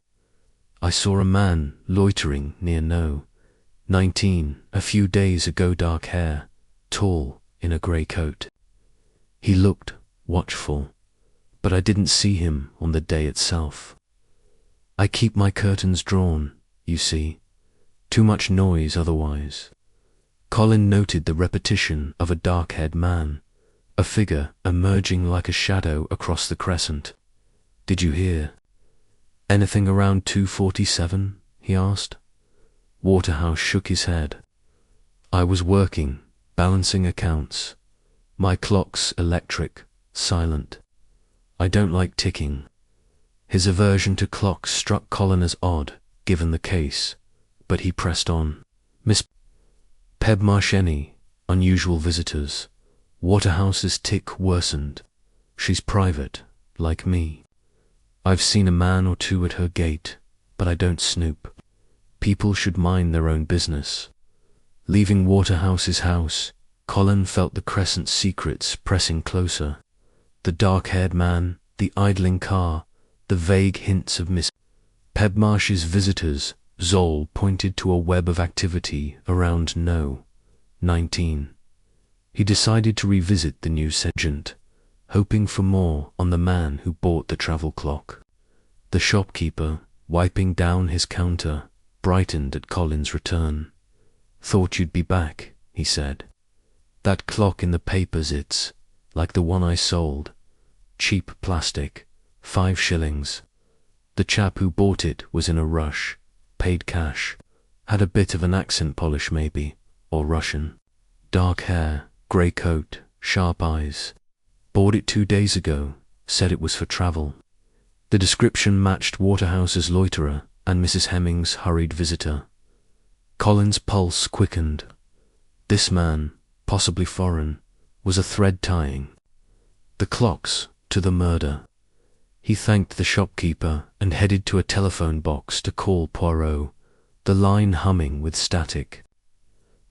"I saw a man loitering near No. 19 a few days ago. Dark hair, tall, in a grey coat. He looked watchful, but I didn't see him on the day itself. I keep my curtains drawn, you see. Too much noise otherwise." Colin noted the repetition of a dark-haired man, a figure emerging like a shadow across the Crescent. "Did you hear anything around 247? he asked. Waterhouse shook his head. "I was working, balancing accounts. My clock's electric, silent. I don't like ticking." His aversion to clocks struck Colin as odd, given the case, but he pressed on. Pebmarsh, unusual visitors. Waterhouse's tick worsened. She's private, like me. I've seen a man or two at her gate, but I don't snoop. People should mind their own business. Leaving Waterhouse's house, Colin felt the Crescent's secrets pressing closer. The dark-haired man, the idling car, the vague hints of Miss Pebmarsh's visitors. Zoll pointed to a web of activity around No. 19. He decided to revisit the news agent, hoping for more on the man who bought the travel clock. The shopkeeper, wiping down his counter, brightened at Colin's return. "Thought you'd be back," he said. "That clock in the papers, it's like the one I sold. Cheap plastic, 5 shillings. The chap who bought it was in a rush, paid cash, had a bit of an accent polish maybe, or Russian. Dark hair, grey coat, sharp eyes. Bought it 2 days ago, said it was for travel." The description matched Waterhouse's loiterer and Mrs. Hemming's hurried visitor. Colin's pulse quickened. This man, possibly foreign, was a thread tying. The clocks to the murder. He thanked the shopkeeper and headed to a telephone box to call Poirot, the line humming with static.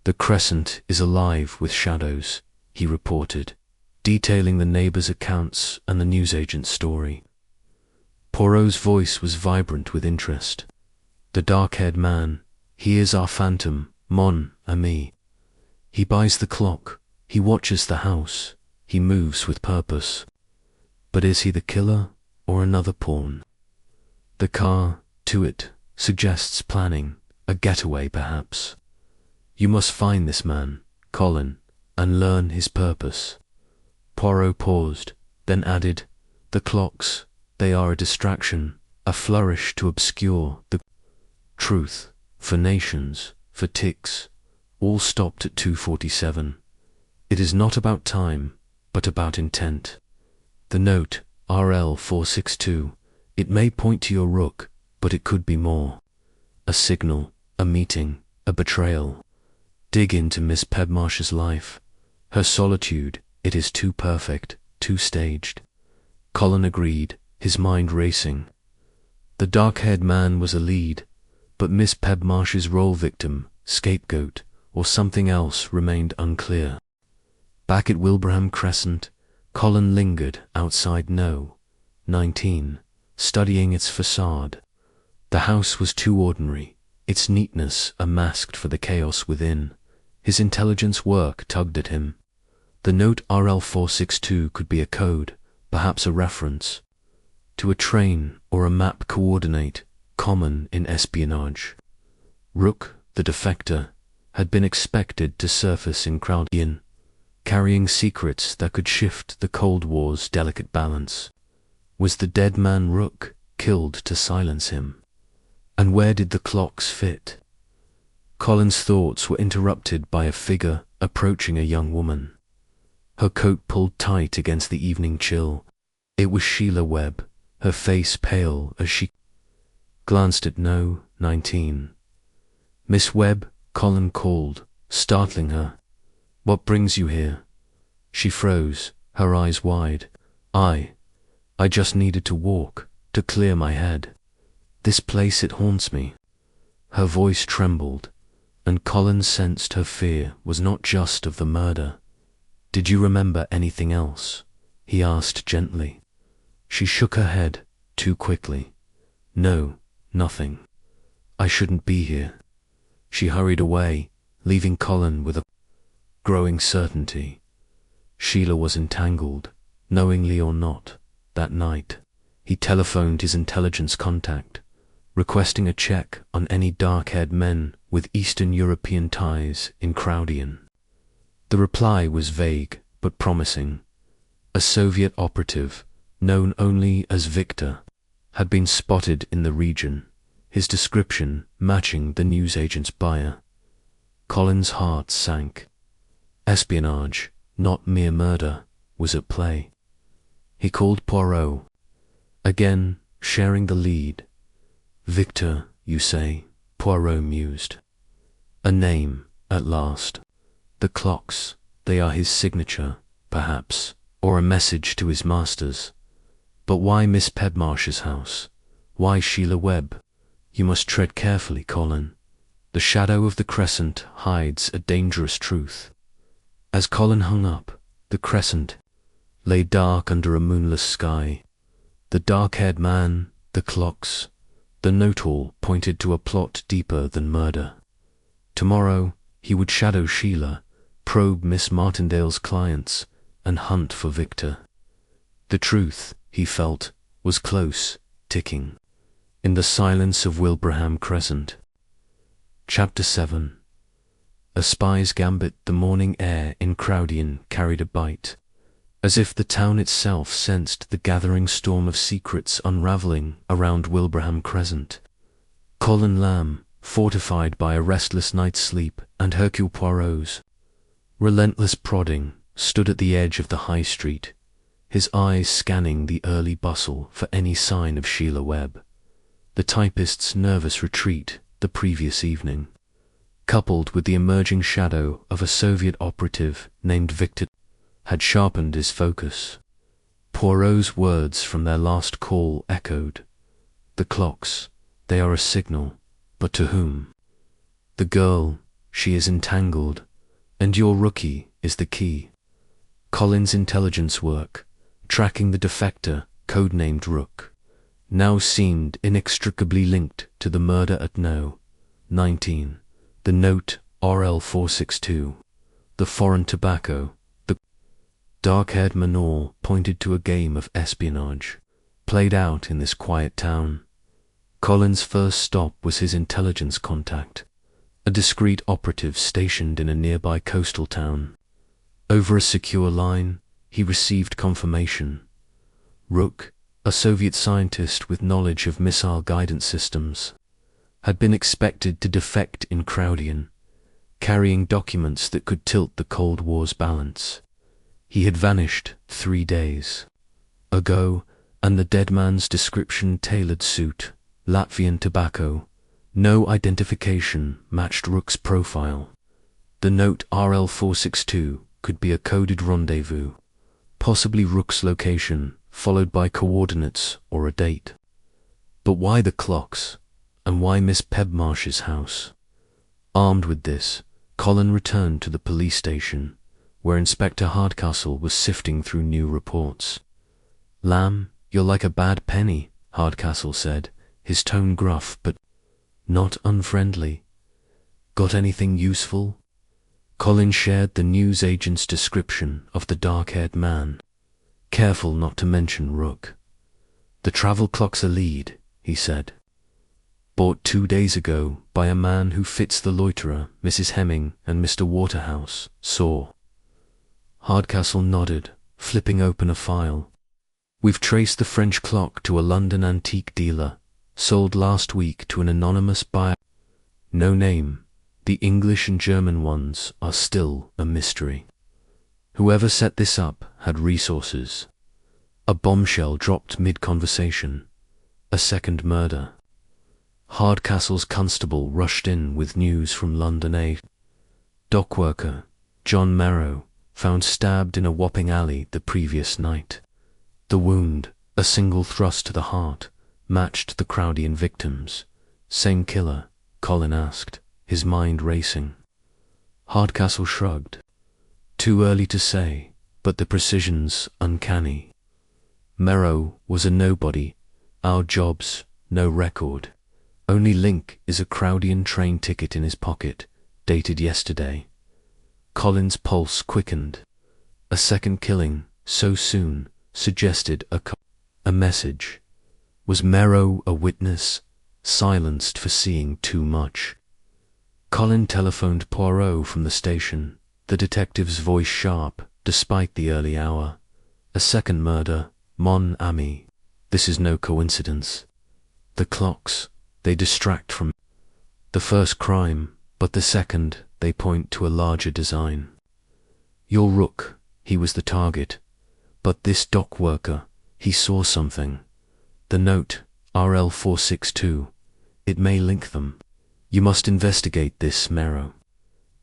"The Crescent is alive with shadows," he reported, detailing the neighbours' accounts and the newsagent's story. Poirot's voice was vibrant with interest. "The dark-haired man, he is our phantom, mon ami. He buys the clock, he watches the house, he moves with purpose. But is he the killer or another pawn? The car, to it, suggests planning, a getaway perhaps. You must find this man, Colin, and learn his purpose." Poirot paused, then added, "The clocks, they are a distraction, a flourish to obscure the truth, for nations, for ticks, all stopped at 2:47. It is not about time, but about intent. The note, RL 462, it may point to your rook, but it could be more. A signal, a meeting, a betrayal. Dig into Miss Pebmarsh's life. Her solitude, it is too perfect, too staged." Colin agreed, his mind racing. The dark-haired man was a lead, but Miss Pebmarsh's role victim, scapegoat, or something else remained unclear. Back at Wilbraham Crescent, Colin lingered outside No. 19, studying its facade. The house was too ordinary, its neatness a mask for the chaos within. His intelligence work tugged at him. The note RL 462 could be a code, perhaps a reference, to a train or a map coordinate common in espionage. Rook, the defector, had been expected to surface in Crowdian, carrying secrets that could shift the Cold War's delicate balance. Was the dead man Rook killed to silence him? And where did the clocks fit? Colin's thoughts were interrupted by a figure approaching a young woman. Her coat pulled tight against the evening chill. It was Sheila Webb, her face pale as she glanced at No. 19. "Miss Webb," Colin called, startling her. "What brings you here?" She froze, her eyes wide. I just needed to walk, to clear my head. This place, it haunts me." Her voice trembled, and Colin sensed her fear was not just of the murder. "Did you remember anything else?" he asked gently. She shook her head, too quickly. "No, nothing. I shouldn't be here." She hurried away, leaving Colin with a growing certainty. Sheila was entangled, knowingly or not, that night. He telephoned his intelligence contact, requesting a check on any dark-haired men with Eastern European ties in Crowdian. The reply was vague but promising. A Soviet operative, known only as Victor, had been spotted in the region, his description matching the newsagent's buyer. Colin's heart sank. Espionage, not mere murder, was at play. He called Poirot, again sharing the lead. "Victor, you say?" Poirot mused. "A name, at last." The clocks, they are his signature, perhaps, or a message to his masters. But why Miss Pedmarsh's house? Why Sheila Webb? You must tread carefully, Colin. The shadow of the crescent hides a dangerous truth. As Colin hung up, the crescent lay dark under a moonless sky. The dark-haired man, the clocks, the note all pointed to a plot deeper than murder. Tomorrow he would shadow Sheila, probe Miss Martindale's clients, and hunt for Victor. The truth, he felt, was close, ticking, in the silence of Wilbraham Crescent. Chapter 7. A spy's gambit. The morning air in Crowdian carried a bite, as if the town itself sensed the gathering storm of secrets unravelling around Wilbraham Crescent. Colin Lamb, fortified by a restless night's sleep and Hercule Poirot's relentless prodding, stood at the edge of the high street, his eyes scanning the early bustle for any sign of Sheila Webb. The typist's nervous retreat the previous evening, coupled with the emerging shadow of a Soviet operative named Victor, had sharpened his focus. Poirot's words from their last call echoed. The clocks, they are a signal, but to whom? The girl, she is entangled, and your rookie is the key. Colin's intelligence work, tracking the defector, codenamed Rook, now seemed inextricably linked to the murder at No. 19, the note RL462, the foreign tobacco. The dark-haired Manor pointed to a game of espionage, played out in this quiet town. Colin's first stop was his intelligence contact, a discreet operative stationed in a nearby coastal town. Over a secure line, he received confirmation. Rook, a Soviet scientist with knowledge of missile guidance systems, had been expected to defect in Crowdian, carrying documents that could tilt the Cold War's balance. He had vanished 3 days ago, and the dead man's description tailored suit, Latvian tobacco, no identification matched Rook's profile. The note RL462 could be a coded rendezvous, possibly Rook's location, followed by coordinates or a date. But why the clocks, and why Miss Pedmarsh's house? Armed with this, Colin returned to the police station, where Inspector Hardcastle was sifting through new reports. "Lamb, you're like a bad penny," Hardcastle said, his tone gruff but not unfriendly. "Got anything useful?" Colin shared the news agent's description of the dark-haired man, careful not to mention Rook. "The travel clock's a lead," he said. "Bought 2 days ago by a man who fits the loiterer Mrs. Hemming and Mr. Waterhouse saw." Hardcastle nodded, flipping open a file. "We've traced the French clock to a London antique dealer, sold last week to an anonymous buyer. No name. The English and German ones are still a mystery. Whoever set this up had resources. A bombshell dropped mid-conversation. A second murder." Hardcastle's constable rushed in with news from London. A dock worker, John Merrow, found stabbed in a Wapping alley the previous night. The wound, a single thrust to the heart, matched the Crowdian victims. "Same killer?" Colin asked, his mind racing. Hardcastle shrugged. "Too early to say, but the precision's uncanny. Merrow was a nobody. Our job's no record. Only link is a Crowdian train ticket in his pocket, dated yesterday." Colin's pulse quickened. A second killing, so soon, suggested a message. Was Merrow a witness, silenced for seeing too much? Colin telephoned Poirot from the station, the detective's voice sharp, despite the early hour. "A second murder, mon ami. This is no coincidence. The clocks, they distract from the first crime, but the second, they point to a larger design. Your Rook, he was the target, but this dock worker, he saw something. The note, RL462, it may link them. You must investigate this, Merrow."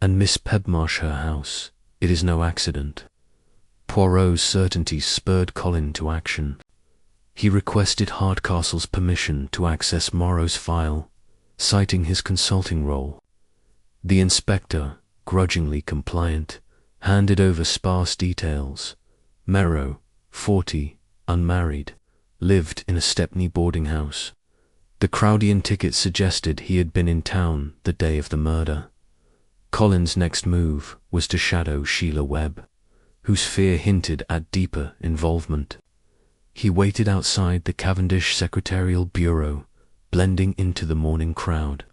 And Miss Pebmarsh her house. It is no accident. Poirot's certainty spurred Colin to action. He requested Hardcastle's permission to access Morrow's file, citing his consulting role. The inspector, grudgingly compliant, handed over sparse details. Morrow, 40, unmarried, lived in a Stepney boarding house. The Crowdian ticket suggested he had been in town the day of the murder. Colin's next move was to shadow Sheila Webb, whose fear hinted at deeper involvement. He waited outside the Cavendish Secretarial Bureau, blending into the morning crowd.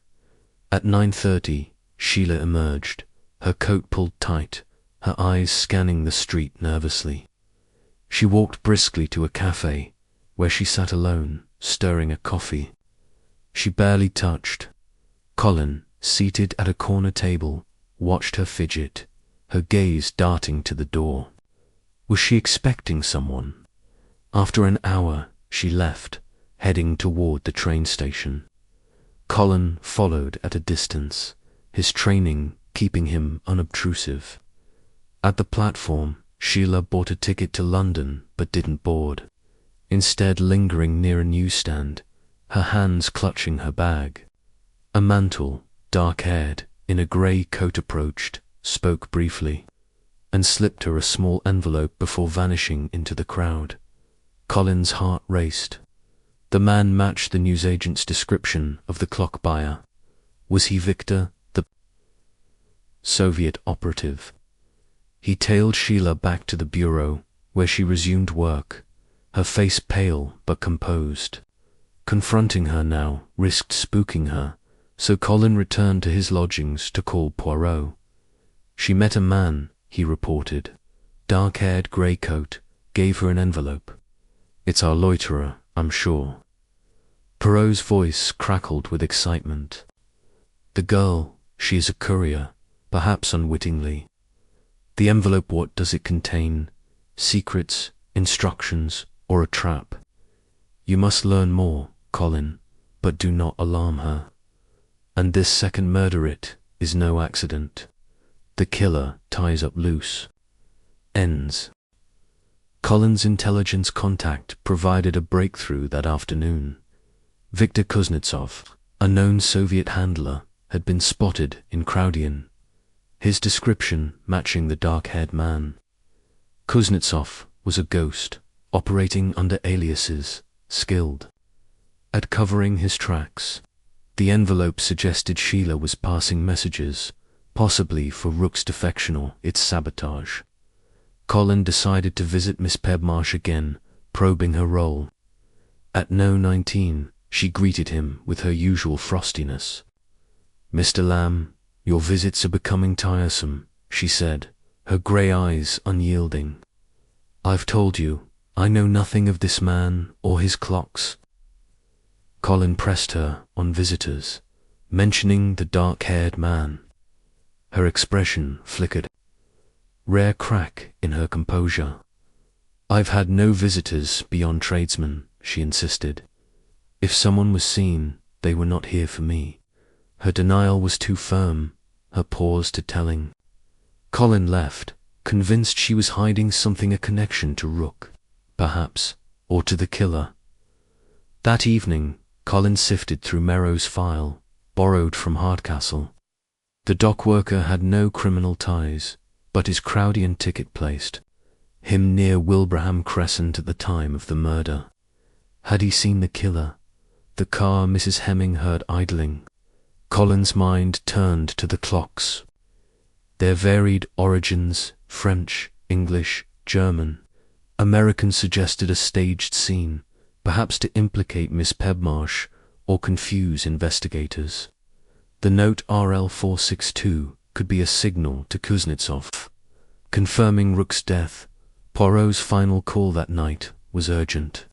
At 9:30, Sheila emerged, her coat pulled tight, her eyes scanning the street nervously. She walked briskly to a cafe, where she sat alone, stirring a coffee. She barely touched. Colin, seated at a corner table, watched her fidget, her gaze darting to the door. Was she expecting someone? After an hour, she left, heading toward the train station. Colin followed at a distance, his training keeping him unobtrusive. At the platform, Sheila bought a ticket to London but didn't board, instead lingering near a newsstand, her hands clutching her bag. A mantle, dark-haired, in a grey coat approached, spoke briefly, and slipped her a small envelope before vanishing into the crowd. Colin's heart raced. The man matched the newsagent's description of the clock buyer. Was he Victor, the Soviet operative? He tailed Sheila back to the bureau, where she resumed work, her face pale but composed. Confronting her now risked spooking her, so Colin returned to his lodgings to call Poirot. She met a man, he reported. Dark-haired, grey coat, gave her an envelope. It's our loiterer, I'm sure. Poirot's voice crackled with excitement. The girl, she is a courier, perhaps unwittingly. The envelope, what does it contain? Secrets, instructions, or a trap? You must learn more, Colin, but do not alarm her. And this second murder, it is no accident. The killer ties up loose. Ends. Colin's intelligence contact provided a breakthrough that afternoon. Viktor Kuznetsov, a known Soviet handler, had been spotted in Crowdian, his description matching the dark-haired man. Kuznetsov was a ghost, operating under aliases, skilled at covering his tracks. The envelope suggested Sheila was passing messages, possibly for Rook's defection or its sabotage. Colin decided to visit Miss Pebmarsh again, probing her role. At 9:19, she greeted him with her usual frostiness. "Mr. Lamb, your visits are becoming tiresome," she said, her grey eyes unyielding. "I've told you, I know nothing of this man or his clocks." Colin pressed her on visitors, mentioning the dark-haired man. Her expression flickered. Rare crack in her composure. "I've had no visitors beyond tradesmen," she insisted. "If someone was seen, they were not here for me." Her denial was too firm, her pause too telling. Colin left, convinced she was hiding something, a connection to Rook, perhaps, or to the killer. That evening, Colin sifted through Merrow's file, borrowed from Hardcastle. The dock worker had no criminal ties, but his Crowdian ticket placed him near Wilbraham Crescent at the time of the murder. Had he seen the killer? The car Mrs. Hemming heard idling. Colin's mind turned to the clocks. Their varied origins, French, English, German. American suggested a staged scene, perhaps to implicate Miss Pebmarsh or confuse investigators. The note RL 462 could be a signal to Kuznetsov, confirming Rook's death. Poirot's final call that night was urgent.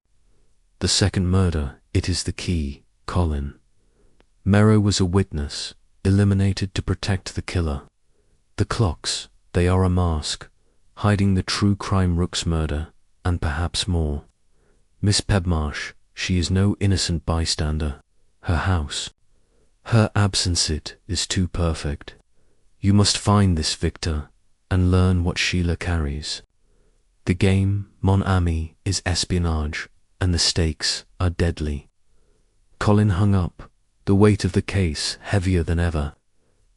The second murder, it is the key, Colin. Merrow was a witness, eliminated to protect the killer. The clocks, they are a mask, hiding the true crime, Rook's murder, and perhaps more. Miss Pebmarsh, she is no innocent bystander. Her house, her absence, it is too perfect. You must find this Victor and learn what Sheila carries. The game, mon ami, is espionage, and the stakes are deadly. Colin hung up, the weight of the case heavier than ever.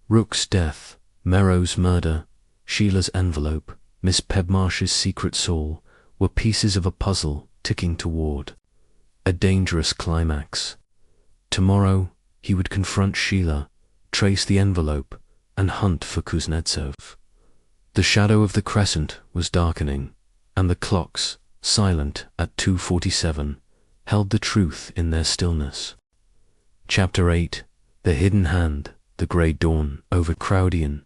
Rook's death, Merrow's murder, Sheila's envelope, Miss Pedmarsh's secret soul were pieces of a puzzle ticking toward a dangerous climax. Tomorrow he would confront Sheila, trace the envelope, and hunt for Kuznetsov. The shadow of the crescent was darkening, and the clocks, silent at 2:47, held the truth in their stillness. Chapter 8. The Hidden Hand. The grey dawn over Crowdian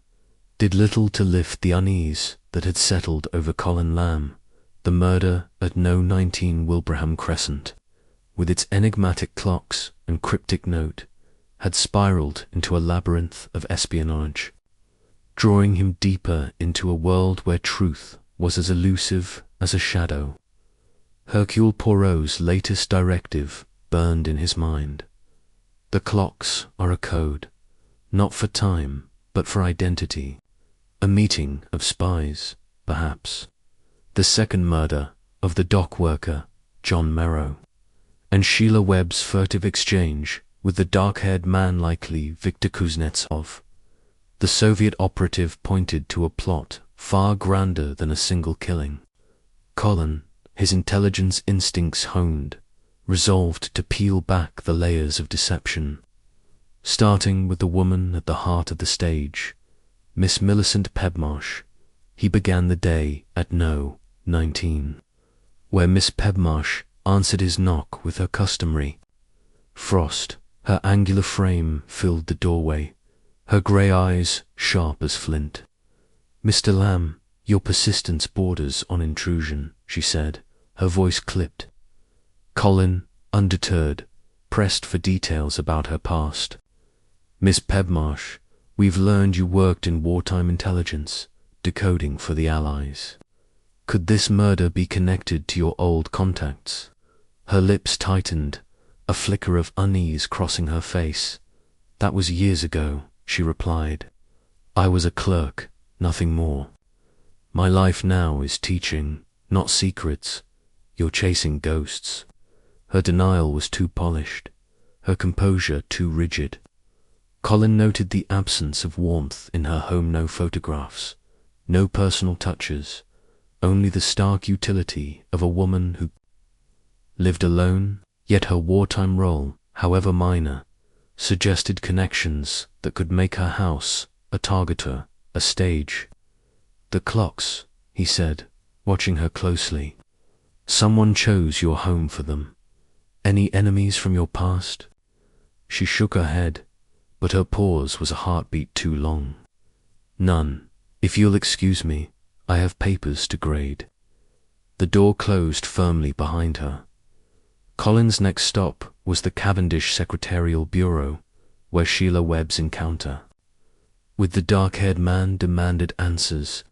did little to lift the unease that had settled over Colin Lamb. The murder at No. 19 Wilbraham Crescent, with its enigmatic clocks and cryptic note, had spiraled into a labyrinth of espionage, drawing him deeper into a world where truth was as elusive as a shadow. Hercule Poirot's latest directive burned in his mind. The clocks are a code, not for time, but for identity. A meeting of spies, perhaps. The second murder of the dock worker, John Merrow, and Sheila Webb's furtive exchange with the dark-haired man likely Viktor Kuznetsov. The Soviet operative pointed to a plot far grander than a single killing. Colin, his intelligence instincts honed, resolved to peel back the layers of deception. Starting with the woman at the heart of the stage, Miss Millicent Pedmarsh, he began the day at No. 19, where Miss Pedmarsh answered his knock with her customary frost. Her angular frame filled the doorway, her grey eyes sharp as flint. "Mr. Lamb, your persistence borders on intrusion," she said, her voice clipped. Colin, undeterred, pressed for details about her past. "Miss Pedmarsh, we've learned you worked in wartime intelligence, decoding for the Allies. Could this murder be connected to your old contacts?" Her lips tightened, a flicker of unease crossing her face. "That was years ago," she replied. "I was a clerk, nothing more. My life now is teaching, not secrets. You're chasing ghosts." Her denial was too polished, her composure too rigid. Colin noted the absence of warmth in her home-no photographs, no personal touches, only the stark utility of a woman who lived alone, yet her wartime role, however minor, suggested connections that could make her house a targeter, a stage. "The clocks," he said, watching her closely. "Someone chose your home for them. Any enemies from your past?" She shook her head, but her pause was a heartbeat too long. "None. If you'll excuse me, I have papers to grade." The door closed firmly behind her. Colin's next stop was the Cavendish Secretarial Bureau, where Sheila Webb's encounter with the dark-haired man demanded answers.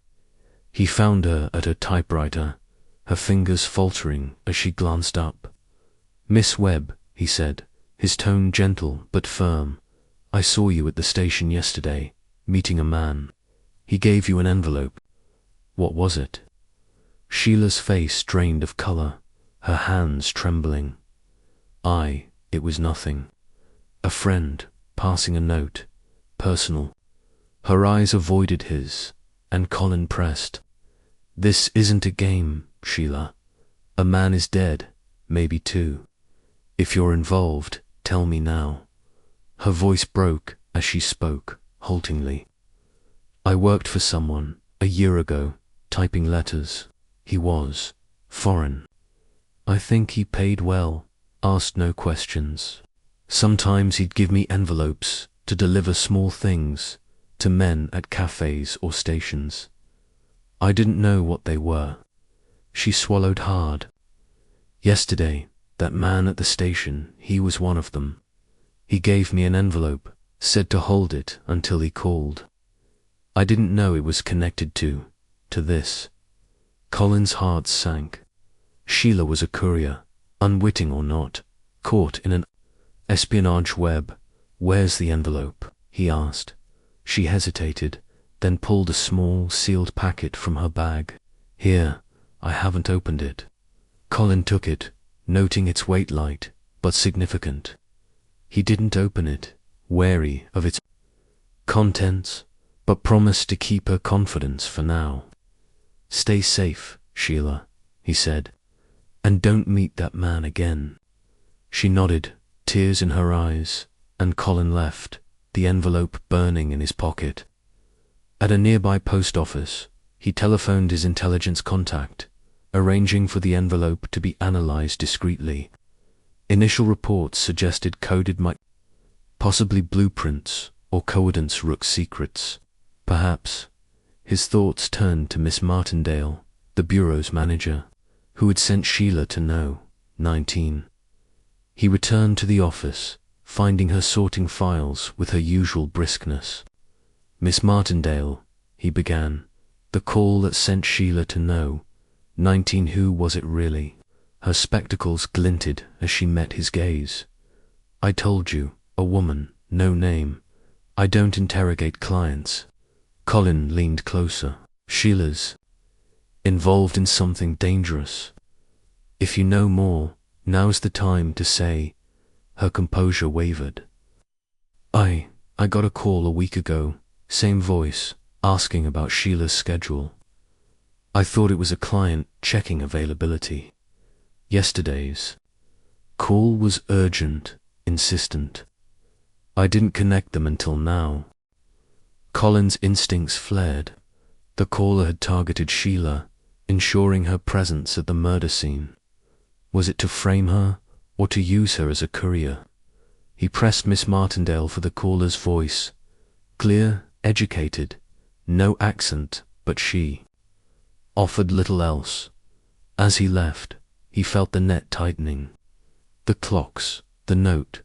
He found her at her typewriter, her fingers faltering as she glanced up. "Miss Webb," he said, his tone gentle but firm, "I saw you at the station yesterday, meeting a man. He gave you an envelope. What was it?" Sheila's face drained of colour, her hands trembling. It was nothing. A friend, passing a note, personal." Her eyes avoided his, and Colin pressed. "This isn't a game, Sheila. A man is dead, maybe two. If you're involved, tell me now." Her voice broke as she spoke, haltingly. "I worked for someone, a year ago, typing letters. He was foreign. I think he paid well, asked no questions. Sometimes he'd give me envelopes to deliver small things to men at cafes or stations. I didn't know what they were." She swallowed hard. "Yesterday, that man at the station, he was one of them. He gave me an envelope, said to hold it until he called. I didn't know it was connected to this." Colin's heart sank. Sheila was a courier, unwitting or not, caught in an espionage web. "Where's the envelope?" he asked. She hesitated, then pulled a small, sealed packet from her bag. "Here, I haven't opened it." Colin took it, noting its weight light, but significant. He didn't open it, wary of its contents, but promised to keep her confidence for now. "Stay safe, Sheila," he said, "and don't meet that man again." She nodded, tears in her eyes, and Colin left, the envelope burning in his pocket. At a nearby post office, he telephoned his intelligence contact, arranging for the envelope to be analyzed discreetly. Initial reports suggested coded possibly blueprints or coordinates Rook's secrets. Perhaps. His thoughts turned to Miss Martindale, the bureau's manager, who had sent Sheila to know, 19. He returned to the office, finding her sorting files with her usual briskness. "Miss Martindale," he began, "the call that sent Sheila to know, 19, who was it really?" Her spectacles glinted as she met his gaze. "I told you, a woman, no name. I don't interrogate clients." Colin leaned closer. "Sheila's involved in something dangerous. If you know more, now's the time to say." Her composure wavered. I got a call a week ago, same voice, asking about Sheila's schedule. I thought it was a client checking availability. Yesterday's call was urgent, insistent. I didn't connect them until now." Colin's instincts flared. The caller had targeted Sheila, ensuring her presence at the murder scene. Was it to frame her, or to use her as a courier? He pressed Miss Martindale for the caller's voice. Clear, educated, no accent, but she offered little else. As he left, he felt the net tightening. The clocks, the note,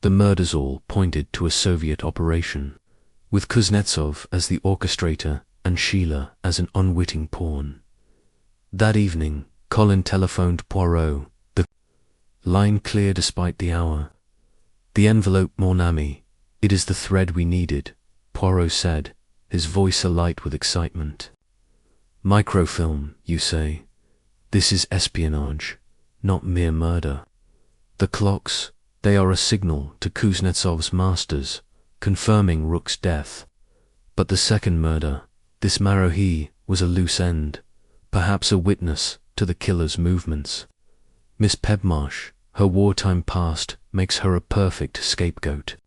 the murders all pointed to a Soviet operation, with Kuznetsov as the orchestrator and Sheila as an unwitting pawn. That evening, Colin telephoned Poirot. The line clear despite the hour. "The envelope, mon ami. It is the thread we needed," Poirot said, his voice alight with excitement. "Microfilm, you say? This is espionage, not mere murder. The clocks, they are a signal to Kuznetsov's masters, confirming Rook's death. But the second murder, this Marohi, was a loose end, perhaps a witness to the killer's movements. Miss Pedmarsh, her wartime past makes her a perfect scapegoat.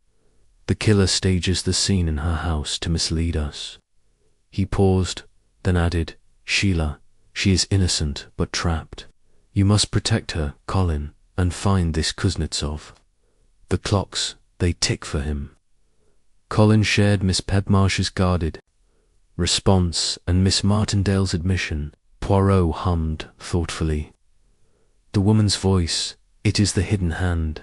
The killer stages the scene in her house to mislead us." He paused, then added, "Sheila, she is innocent but trapped. You must protect her, Colin, and find this Kuznetsov. The clocks, they tick for him." Colin shared Miss Pedmarsh's guarded response and Miss Martindale's admission. Poirot hummed thoughtfully. "The woman's voice, it is the hidden hand.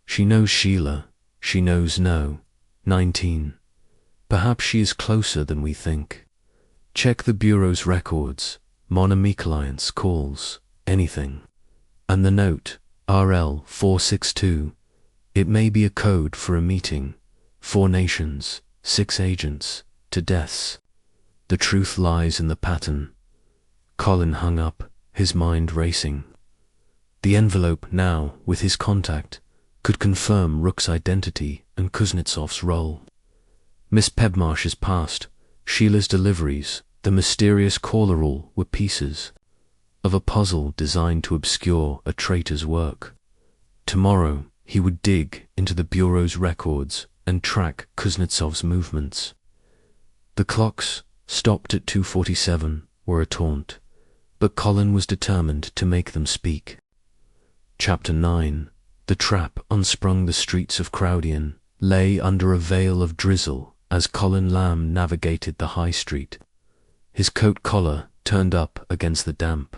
She knows Sheila, she knows 19. Perhaps she is closer than we think. Check the Bureau's records, mon ami clients, calls, anything. And the note, RL 462, it may be a code for a meeting. 4 nations, 6 agents, to deaths. The truth lies in the pattern." Colin hung up, his mind racing. The envelope now, with his contact, could confirm Rook's identity and Kuznetsov's role. Miss Pedmarsh's past, Sheila's deliveries, the mysterious caller all were pieces of a puzzle designed to obscure a traitor's work. Tomorrow he would dig into the Bureau's records and track Kuznetsov's movements. The clocks, stopped at 2:47, were a taunt, but Colin was determined to make them speak. Chapter 9. The trap unsprung. The streets of Crowdian lay under a veil of drizzle as Colin Lamb navigated the high street, his coat collar turned up against the damp.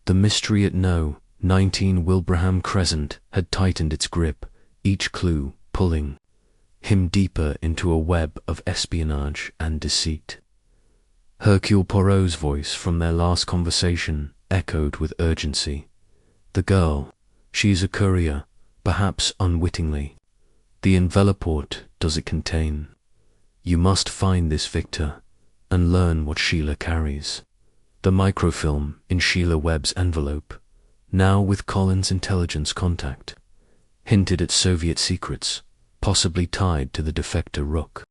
The mystery at 19 Wilbraham Crescent had tightened its grip, each clue pulling him deeper into a web of espionage and deceit. Hercule Poirot's voice from their last conversation echoed with urgency. "The girl, she is a courier, perhaps unwittingly. The enveloport does it contain. You must find this Victor. and learn what Sheila carries. The microfilm in Sheila Webb's envelope, now with Colin's intelligence contact, hinted at Soviet secrets, possibly tied to the defector Rook.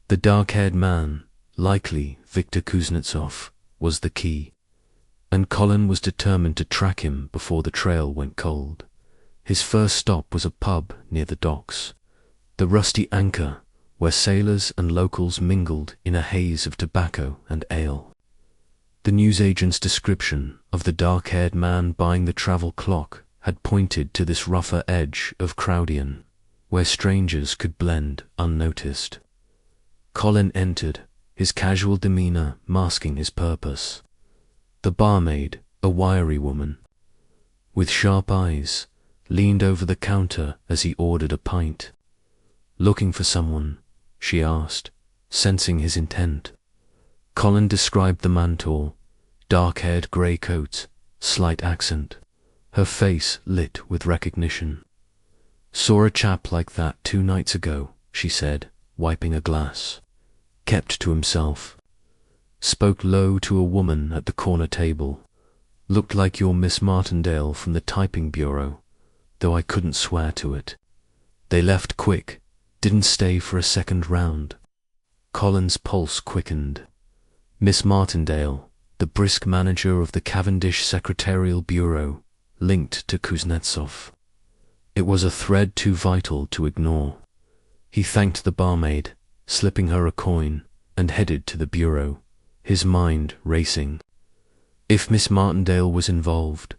The dark-haired man, likely Viktor Kuznetsov, was the key, and Colin was determined to track him before the trail went cold. His first stop was a pub near the docks, the Rusty Anchor, where sailors and locals mingled in a haze of tobacco and ale. The newsagent's description of the dark-haired man buying the travel clock had pointed to this rougher edge of Crowdian, where strangers could blend unnoticed. Colin entered, his casual demeanor masking his purpose. The barmaid, a wiry woman, with sharp eyes, leaned over the counter as he ordered a pint. "Looking for someone?" she asked, sensing his intent. Colin described the man tall, dark-haired grey coat, slight accent. Her face lit with recognition. "Saw a chap like that 2 nights ago," she said, wiping a glass. Kept to himself. Spoke low to a woman at the corner table. "Looked like your Miss Martindale from the typing bureau, though I couldn't swear to it. They left quick, didn't stay for a second round." Colin's pulse quickened. Miss Martindale, the brisk manager of the Cavendish Secretarial Bureau, linked to Kuznetsov. It was a thread too vital to ignore. He thanked the barmaid, slipping her a coin, and headed to the bureau, his mind racing. If Miss Martindale was involved,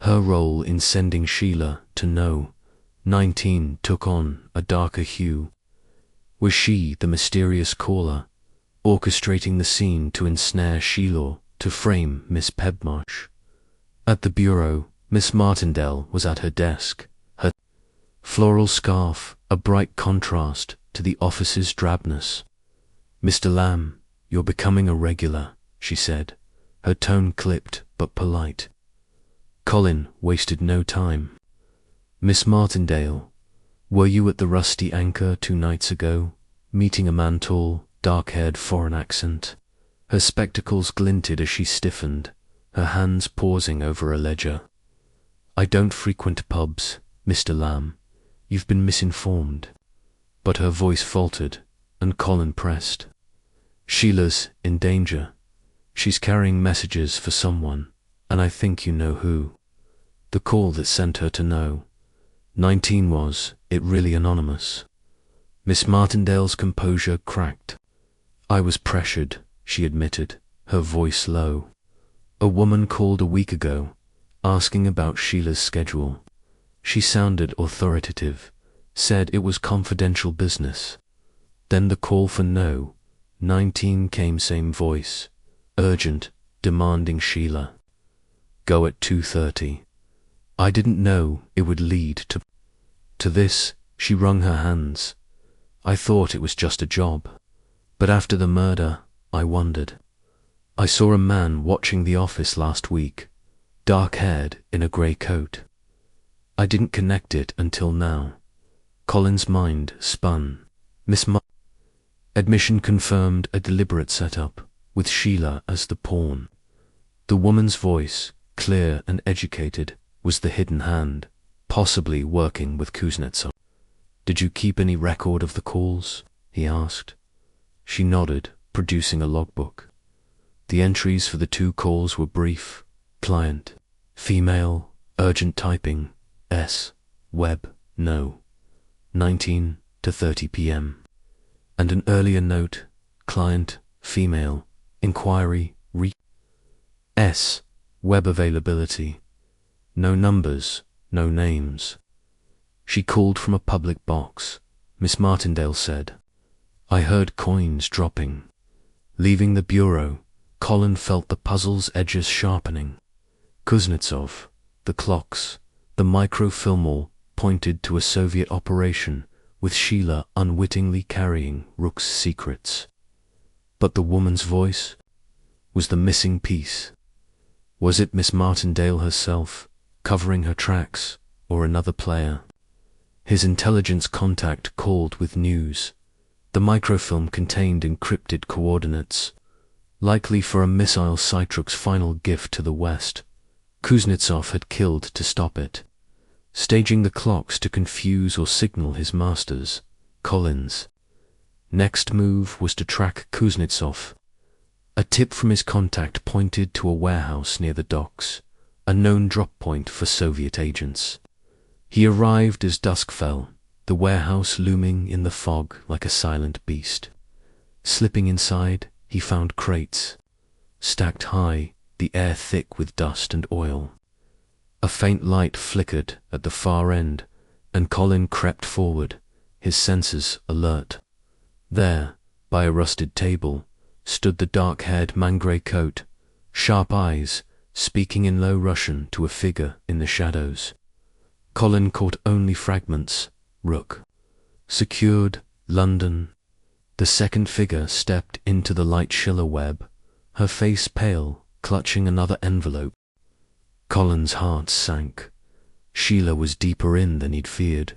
her role in sending Sheila to No. 19 took on a darker hue. Was she the mysterious caller, orchestrating the scene to ensnare Sheila to frame Miss Pebmarsh? At the bureau, Miss Martindale was at her desk, her floral scarf a bright contrast to the office's drabness. "Mr. Lamb, you're becoming a regular," she said, her tone clipped but polite. Colin wasted no time. "Miss Martindale, were you at the Rusty Anchor 2 nights ago, meeting a man tall, dark-haired foreign accent?" Her spectacles glinted as she stiffened, her hands pausing over a ledger. "I don't frequent pubs, Mr. Lamb. You've been misinformed." But her voice faltered, and Colin pressed. "Sheila's in danger. She's carrying messages for someone, and I think you know who. The call that sent her to No. 19 was, it really anonymous?" Miss Martindale's composure cracked. "I was pressured," she admitted, her voice low. "A woman called a week ago, asking about Sheila's schedule. She sounded authoritative, said it was confidential business. Then the call for No. 19 came, same voice, urgent, demanding Sheila. Go at 2:30. I didn't know it would lead to this." She wrung her hands. "I thought it was just a job. But after the murder, I wondered. I saw a man watching the office last week, dark-haired in a grey coat. I didn't connect it until now." Colin's mind spun. Admission confirmed a deliberate setup, with Sheila as the pawn. The woman's voice, clear and educated, was the hidden hand, possibly working with Kuznetsov. "Did you keep any record of the calls?" he asked. She nodded, producing a logbook. The entries for the 2 calls were brief: client, female, urgent typing, S, web, No. 19 to 30 p.m. And an earlier note: client, female, inquiry, S, web availability. No numbers, no names. She called from a public box, Miss Martindale said. I heard coins dropping. Leaving the bureau, Colin felt the puzzle's edges sharpening. Kuznetsov, the clocks, the microfilm all pointed to a Soviet operation with Sheila unwittingly carrying Rook's secrets. But the woman's voice was the missing piece. Was it Miss Martindale herself, covering her tracks, or another player? His intelligence contact called with news. The microfilm contained encrypted coordinates, likely for a missile Cytruk's final gift to the West. Kuznetsov had killed to stop it, staging the clocks to confuse or signal his masters, Colin's. Next move was to track Kuznetsov. A tip from his contact pointed to a warehouse near the docks, a known drop point for Soviet agents. He arrived as dusk fell, the warehouse looming in the fog like a silent beast. Slipping inside, he found crates, stacked high, the air thick with dust and oil. A faint light flickered at the far end, and Colin crept forward, his senses alert. There, by a rusted table, stood the dark-haired man-grey coat, sharp eyes, speaking in low Russian to a figure in the shadows. Colin caught only fragments. Rook. Secured, London. The second figure stepped into the light Schiller web, her face pale, clutching another envelope. Colin's heart sank. Sheila was deeper in than he'd feared.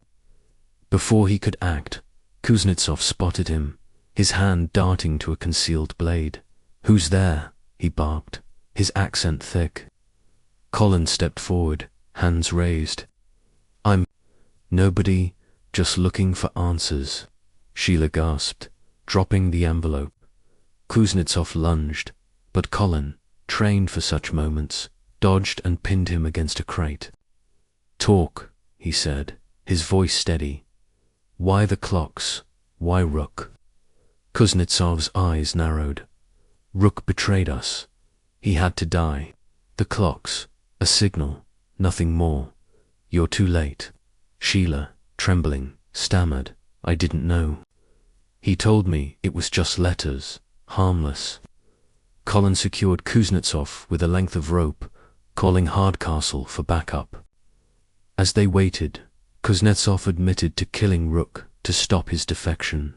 Before he could act, Kuznetsov spotted him, his hand darting to a concealed blade. "Who's there?" he barked, his accent thick. Colin stepped forward, hands raised. "I'm nobody, just looking for answers," Sheila gasped, dropping the envelope. Kuznetsov lunged, but Colin, trained for such moments, dodged and pinned him against a crate. "Talk," he said, his voice steady. "Why the clocks? Why Rook?" Kuznetsov's eyes narrowed. "Rook betrayed us. He had to die. The clocks, a signal, nothing more. You're too late." Sheila, trembling, stammered, "I didn't know. He told me it was just letters, harmless." Colin secured Kuznetsov with a length of rope, calling Hardcastle for backup. As they waited, Kuznetsov admitted to killing Rook to stop his defection,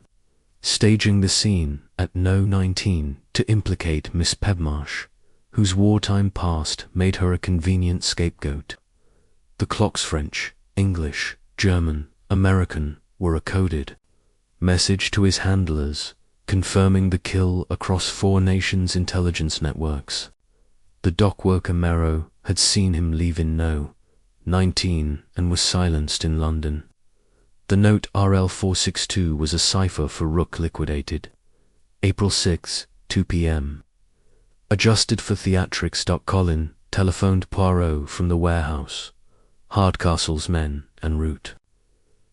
staging the scene at No. 19 to implicate Miss Pebmarsh, whose wartime past made her a convenient scapegoat. The clocks French, English, German, American were a coded message to his handlers, confirming the kill across 4 nations' intelligence networks. The dockworker Mero had seen him leave in No. 19 and was silenced in London. The note RL462 was a cipher for Rook liquidated. April 6, 2 p.m. Adjusted for theatrics. Colin telephoned Poirot from the warehouse, Hardcastle's men en route.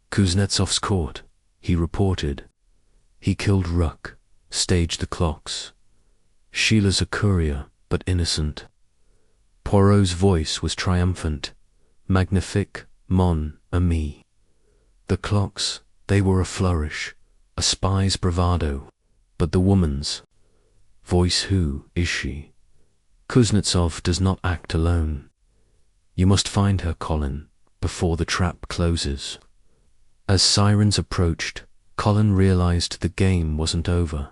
"Kuznetsov's caught," he reported. "He killed Rook, staged the clocks. Sheila's a courier, but innocent." Poirot's voice was triumphant. "Magnifique, mon ami." The clocks, they were a flourish, a spy's bravado, but the woman's voice, who is she? Kuznetsov does not act alone. You must find her, Colin, before the trap closes. As sirens approached, Colin realized the game wasn't over.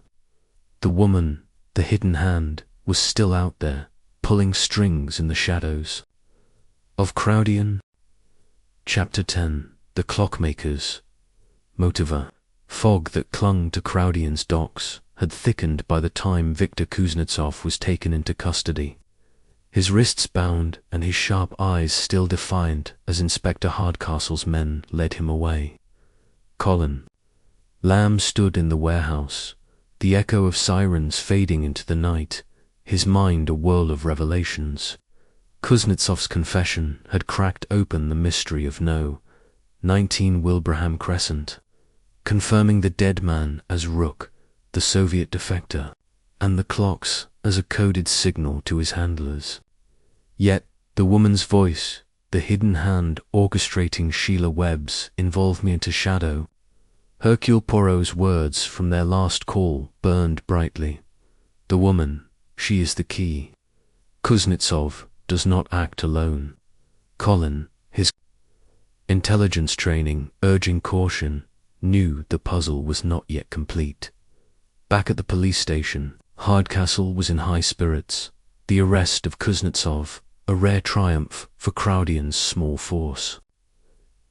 The woman, the hidden hand, was still out there, pulling strings in the shadows. Of Crowdian. Chapter 10. The Clockmakers. Motiva. Fog that clung to Crowdian's docks had thickened by the time Viktor Kuznetsov was taken into custody. His wrists bound and his sharp eyes still defiant as Inspector Hardcastle's men led him away. Colin. Lamb stood in the warehouse, the echo of sirens fading into the night, his mind a whirl of revelations. Kuznetsov's confession had cracked open the mystery of No. 19 Wilbraham Crescent, confirming the dead man as Rook, the Soviet defector, and the clocks as a coded signal to his handlers. Yet the woman's voice, the hidden hand orchestrating Sheila Webb's involvement into shadow, Hercule Poirot's words from their last call burned brightly. The woman, she is the key. Kuznetsov does not act alone. Colin, his intelligence training urging caution, knew the puzzle was not yet complete. Back at the police station, Hardcastle was in high spirits. The arrest of Kuznetsov, a rare triumph for Crowdian's small force.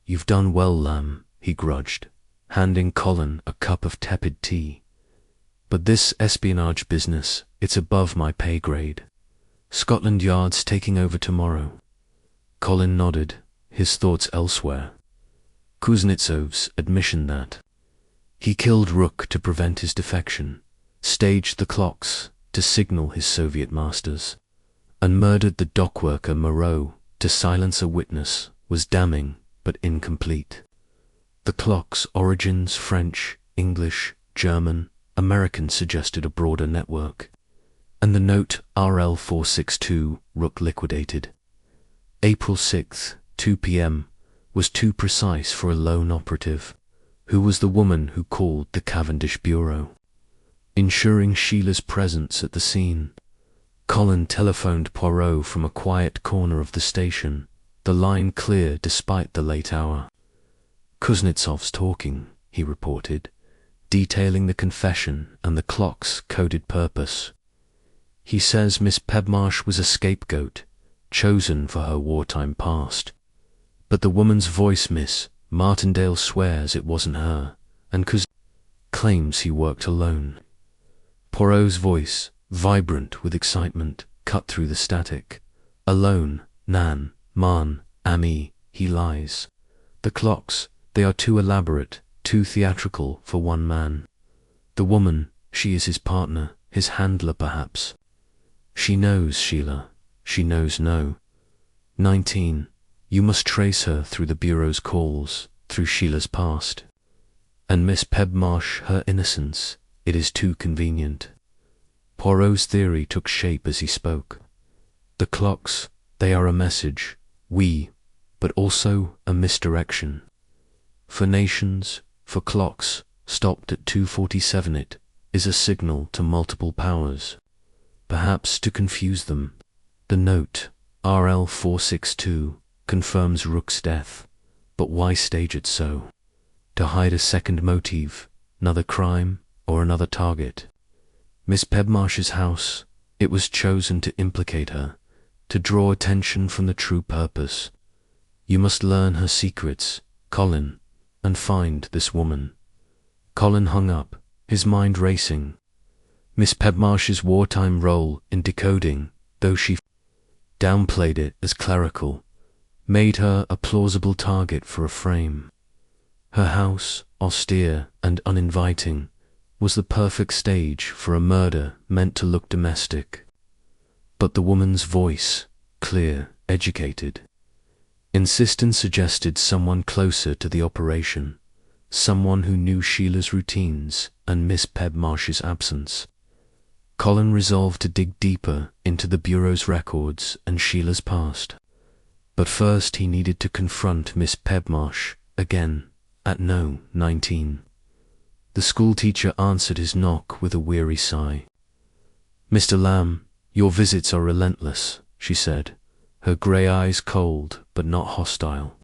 "You've done well, Lamb," he grudged, handing Colin a cup of tepid tea. "But this espionage business, it's above my pay grade. Scotland Yard's taking over tomorrow." Colin nodded, his thoughts elsewhere. Kuznetsov's admission that he killed Rook to prevent his defection, staged the clocks to signal his Soviet masters, and murdered the dockworker Moreau to silence a witness was damning but incomplete. The clock's origins, French, English, German, American, suggested a broader network, and the note RL 462 Rook liquidated. April 6, 2 p.m. was too precise for a lone operative, who was the woman who called the Cavendish Bureau. Ensuring Sheila's presence at the scene, Colin telephoned Poirot from a quiet corner of the station, the line clear despite the late hour. "Kuznetsov's talking," he reported, detailing the confession and the clock's coded purpose. "He says Miss Pedmarsh was a scapegoat, chosen for her wartime past. But the woman's voice, Miss Martindale, swears it wasn't her, and claims he worked alone." Poirot's voice, vibrant with excitement, cut through the static. "Alone, Nan, Man, Ami, he lies. The clocks, they are too elaborate, too theatrical for one man. The woman, she is his partner, his handler perhaps. She knows, Sheila, she knows no. 19. You must trace her through the Bureau's calls, through Sheila's past. And Miss Pedmarsh, her innocence, it is too convenient." Poirot's theory took shape as he spoke. The clocks, they are a message, but also a misdirection. For nations, for clocks, stopped at 2:47 it is a signal to multiple powers, perhaps to confuse them. The note, RL 462, confirms Rook's death, but why stage it so? To hide a second motive, another crime, or another target? Miss Pedmarsh's house, it was chosen to implicate her, to draw attention from the true purpose. You must learn her secrets, Colin, and find this woman. Colin hung up, his mind racing. Miss Pedmarsh's wartime role in decoding, though she downplayed it as clerical, made her a plausible target for a frame. Her house, austere and uninviting, was the perfect stage for a murder meant to look domestic. But the woman's voice, clear, educated, insistent, suggested someone closer to the operation, someone who knew Sheila's routines and Miss Pedmarsh's absence. Colin resolved to dig deeper into the Bureau's records and Sheila's past. But first he needed to confront Miss Pedmarsh again at No. 19. The schoolteacher answered his knock with a weary sigh. "Mr. Lamb, your visits are relentless," she said, her grey eyes cold but not hostile.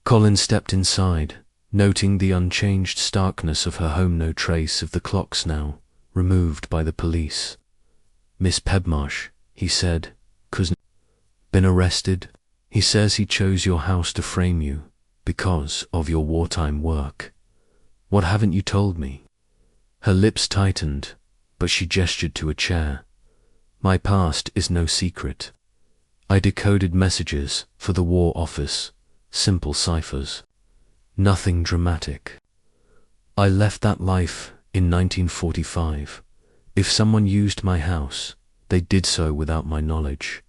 Colin stepped inside, noting the unchanged starkness of her home, no trace of the clocks now, removed by the police. "Miss Pedmarsh," he said, "been arrested? He says he chose your house to frame you, because of your wartime work. What haven't you told me?" Her lips tightened, but she gestured to a chair. "My past is no secret. I decoded messages for the War Office, simple ciphers. Nothing dramatic. I left that life in 1945. If someone used my house, they did so without my knowledge."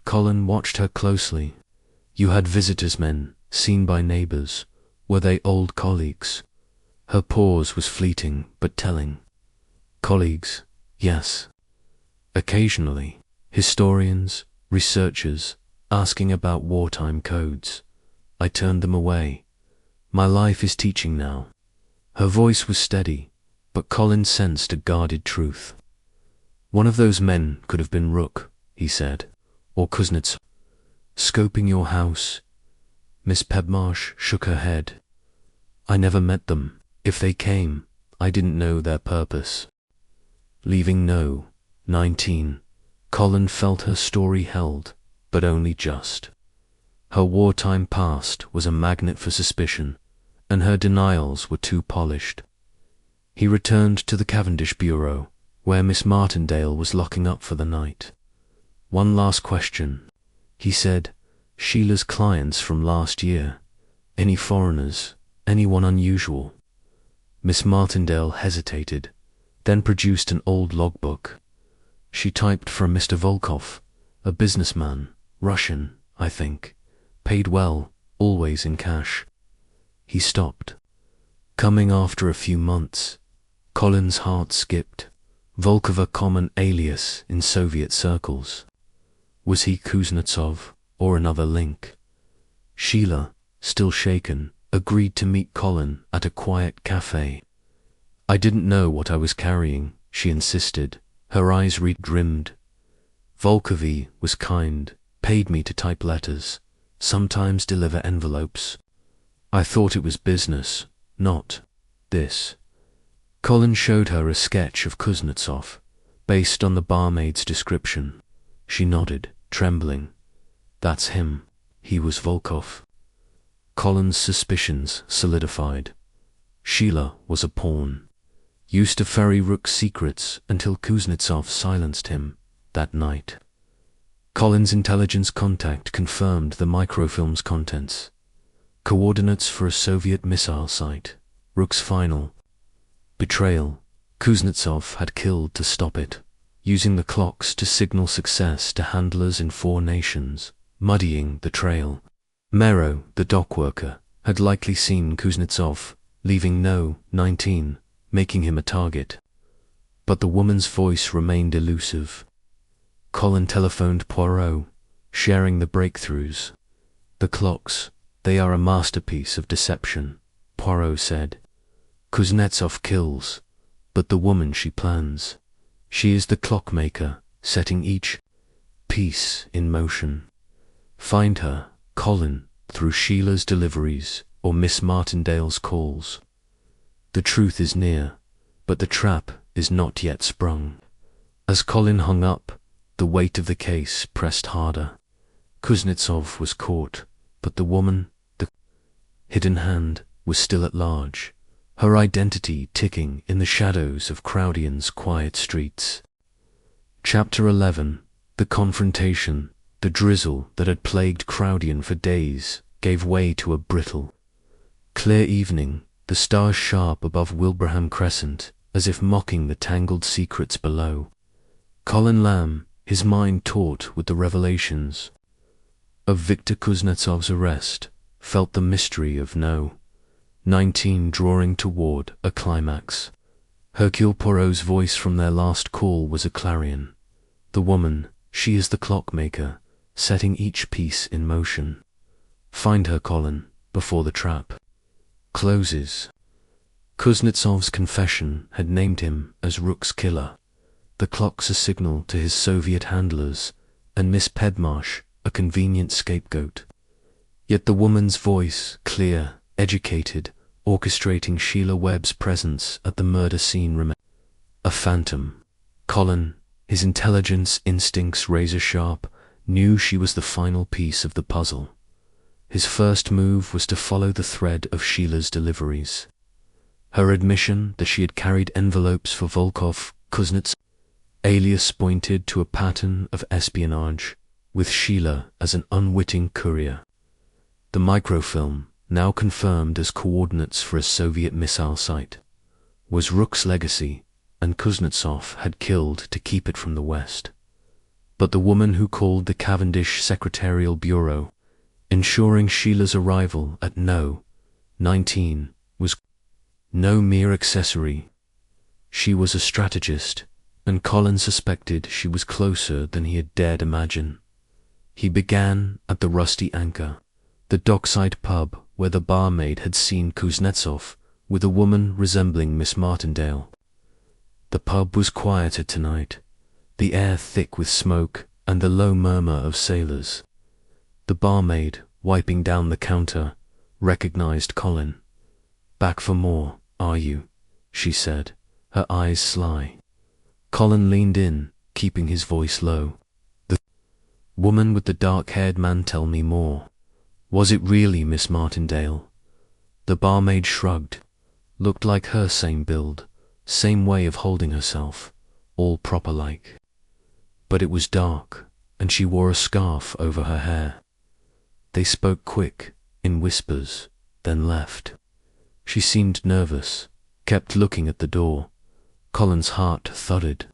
Colin watched her closely. "You had visitors, men, seen by neighbours. Were they old colleagues?" Her pause was fleeting but telling. "Colleagues, yes. Occasionally, historians, researchers, asking about wartime codes. I turned them away. My life is teaching now." Her voice was steady, but Colin sensed a guarded truth. "One of those men could have been Rook," he said, "or Kuznetsov. Scoping your house." Miss Pedmarsh shook her head. "I never met them. If they came, I didn't know their purpose." Leaving No. 19, Colin felt her story held, but only just. Her wartime past was a magnet for suspicion, and her denials were too polished. He returned to the Cavendish bureau, where Miss Martindale was locking up for the night. "One last question," he said. "Sheila's clients from last year. Any foreigners? Anyone unusual?" Miss Martindale hesitated, then produced an old logbook. She typed for a Mr. Volkov, a businessman, Russian, I think, paid well, always in cash. He stopped. Coming after a few months, Colin's heart skipped. Volkov, a common alias in Soviet circles. Was he Kuznetsov or another link? Sheila, still shaken, agreed to meet Colin at a quiet cafe. "I didn't know what I was carrying," she insisted, her eyes rimmed. "Volkovi was kind, paid me to type letters, sometimes deliver envelopes. I thought it was business, not this." Colin showed her a sketch of Kuznetsov, based on the barmaid's description. She nodded, trembling. "That's him. He was Volkov." Colin's suspicions solidified. Sheila was a pawn, used to ferry Rook's secrets until Kuznetsov silenced him that night. Colin's intelligence contact confirmed the microfilm's contents. Coordinates for a Soviet missile site, Rook's final. Betrayal. Kuznetsov had killed to stop it, using the clocks to signal success to handlers in 4 nations, muddying the trail. Mero, the dock worker, had likely seen Kuznetsov, leaving No. 19, making him a target. But the woman's voice remained elusive. Colin telephoned Poirot, sharing the breakthroughs. "The clocks, they are a masterpiece of deception," Poirot said. "Kuznetsov kills, but the woman she plans. She is the clockmaker, setting each piece in motion. Find her, Colin, through Sheila's deliveries or Miss Martindale's calls. The truth is near, but the trap is not yet sprung." As Colin hung up, the weight of the case pressed harder. Kuznetsov was caught, but the woman, the hidden hand, was still at large, her identity ticking in the shadows of Crowdion's quiet streets. Chapter 11. The confrontation. The drizzle that had plagued Crowdion for days gave way to a brittle, clear evening, the stars sharp above Wilbraham Crescent, as if mocking the tangled secrets below. Colin Lamb, his mind taut with the revelations of Viktor Kuznetsov's arrest, felt the mystery of No. 19 drawing toward a climax. Hercule Poirot's voice from their last call was a clarion. The woman, she is the clockmaker, setting each piece in motion. Find her, Colin, before the trap closes. Kuznetsov's confession had named him as Rook's killer, the clocks a signal to his Soviet handlers, and Miss Pedmarsh a convenient scapegoat. Yet the woman's voice, clear, educated, orchestrating Sheila Webb's presence at the murder scene remained a phantom. Colin, his intelligence instincts razor sharp, knew she was the final piece of the puzzle. His first move was to follow the thread of Sheila's deliveries. Her admission that she had carried envelopes for Volkov Kuznetsov alias pointed to a pattern of espionage, with Sheila as an unwitting courier. The microfilm, now confirmed as coordinates for a Soviet missile site, was Rook's legacy, and Kuznetsov had killed to keep it from the West. But the woman who called the Cavendish Secretarial Bureau, ensuring Sheila's arrival at No. 19, was no mere accessory. She was a strategist, and Colin suspected she was closer than he had dared imagine. He began at the Rusty Anchor, the dockside pub where the barmaid had seen Kuznetsov with a woman resembling Miss Martindale. The pub was quieter tonight, the air thick with smoke and the low murmur of sailors. The barmaid, wiping down the counter, recognized Colin. "Back for more, are you?" she said, her eyes sly. Colin leaned in, keeping his voice low. "The woman with the dark-haired man, tell me more. Was it really Miss Martindale?" The barmaid shrugged. Looked like her, same build, same way of holding herself, all proper-like. But it was dark, and she wore a scarf over her hair. They spoke quick, in whispers, then left. She seemed nervous, kept looking at the door. Colin's heart thudded.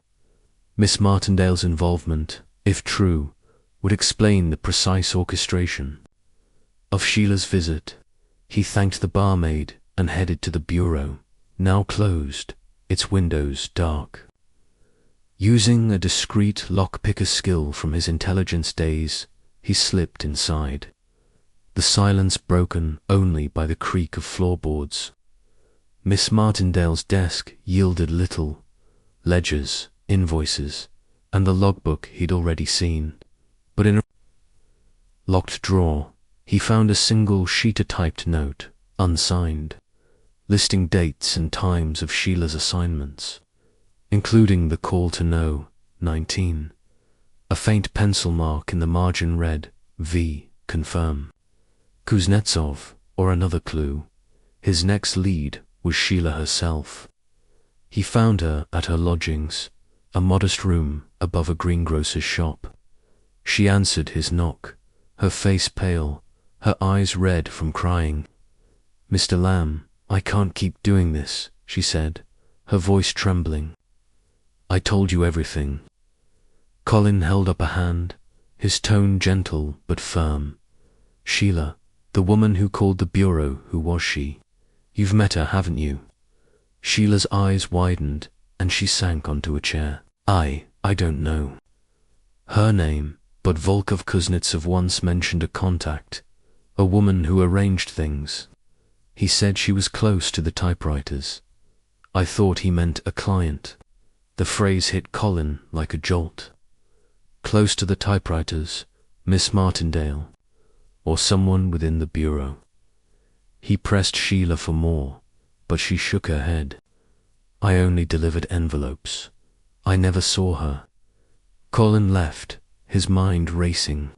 Miss Martindale's involvement, if true, would explain the precise orchestration of Sheila's visit. He thanked the barmaid and headed to the bureau, now closed, its windows dark. Using a discreet lockpicker skill from his intelligence days, he slipped inside, the silence broken only by the creak of floorboards. Miss Martindale's desk yielded little: ledgers, invoices, and the logbook he'd already seen. But in a locked drawer, he found a single sheet-typed note, unsigned, listing dates and times of Sheila's assignments, including the call to no, 19. A faint pencil mark in the margin read, V, confirm. Kuznetsov, or another clue. His next lead was Sheila herself. He found her at her lodgings, a modest room above a greengrocer's shop. She answered his knock, her face pale, her eyes red from crying. "Mr. Lamb, I can't keep doing this," she said, her voice trembling. "I told you everything." Colin held up a hand, his tone gentle but firm. "Sheila, the woman who called the bureau, who was she? You've met her, haven't you?" Sheila's eyes widened, and she sank onto a chair. I don't know her name, but Volkov Kuznetsov once mentioned a contact, a woman who arranged things. He said she was close to the typewriters. I thought he meant a client. The phrase hit Colin like a jolt. Close to the typewriters, Miss Martindale, or someone within the bureau. He pressed Sheila for more, but she shook her head. "I only delivered envelopes. I never saw her." Colin left, his mind racing.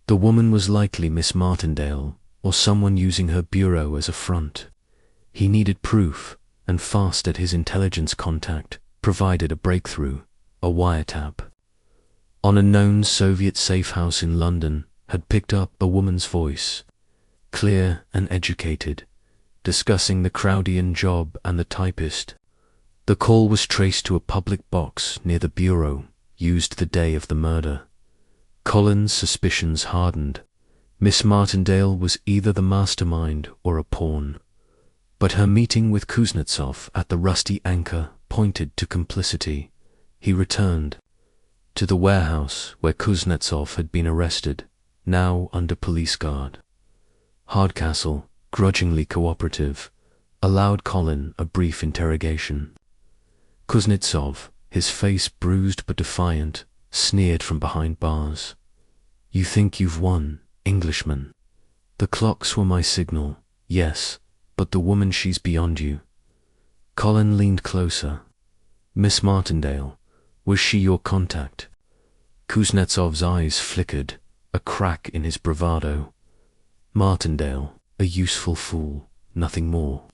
The woman was likely Miss Martindale, or someone using her bureau as a front. He needed proof, and fast at his intelligence contact provided a breakthrough, a wiretap. On a known Soviet safe house in London had picked up a woman's voice, clear and educated, discussing the Crowdian job and the typist. The call was traced to a public box near the bureau, used the day of the murder. Colin's suspicions hardened. Miss Martindale was either the mastermind or a pawn. But her meeting with Kuznetsov at the Rusty Anchor pointed to complicity. He returned to the warehouse where Kuznetsov had been arrested, now under police guard. Hardcastle, grudgingly cooperative, allowed Colin a brief interrogation. Kuznetsov, his face bruised but defiant, sneered from behind bars. "You think you've won, Englishman. The clocks were my signal, yes, but the woman, she's beyond you." Colin leaned closer. "Miss Martindale, was she your contact?" Kuznetsov's eyes flickered, a crack in his bravado. "Martindale, a useful fool, nothing more.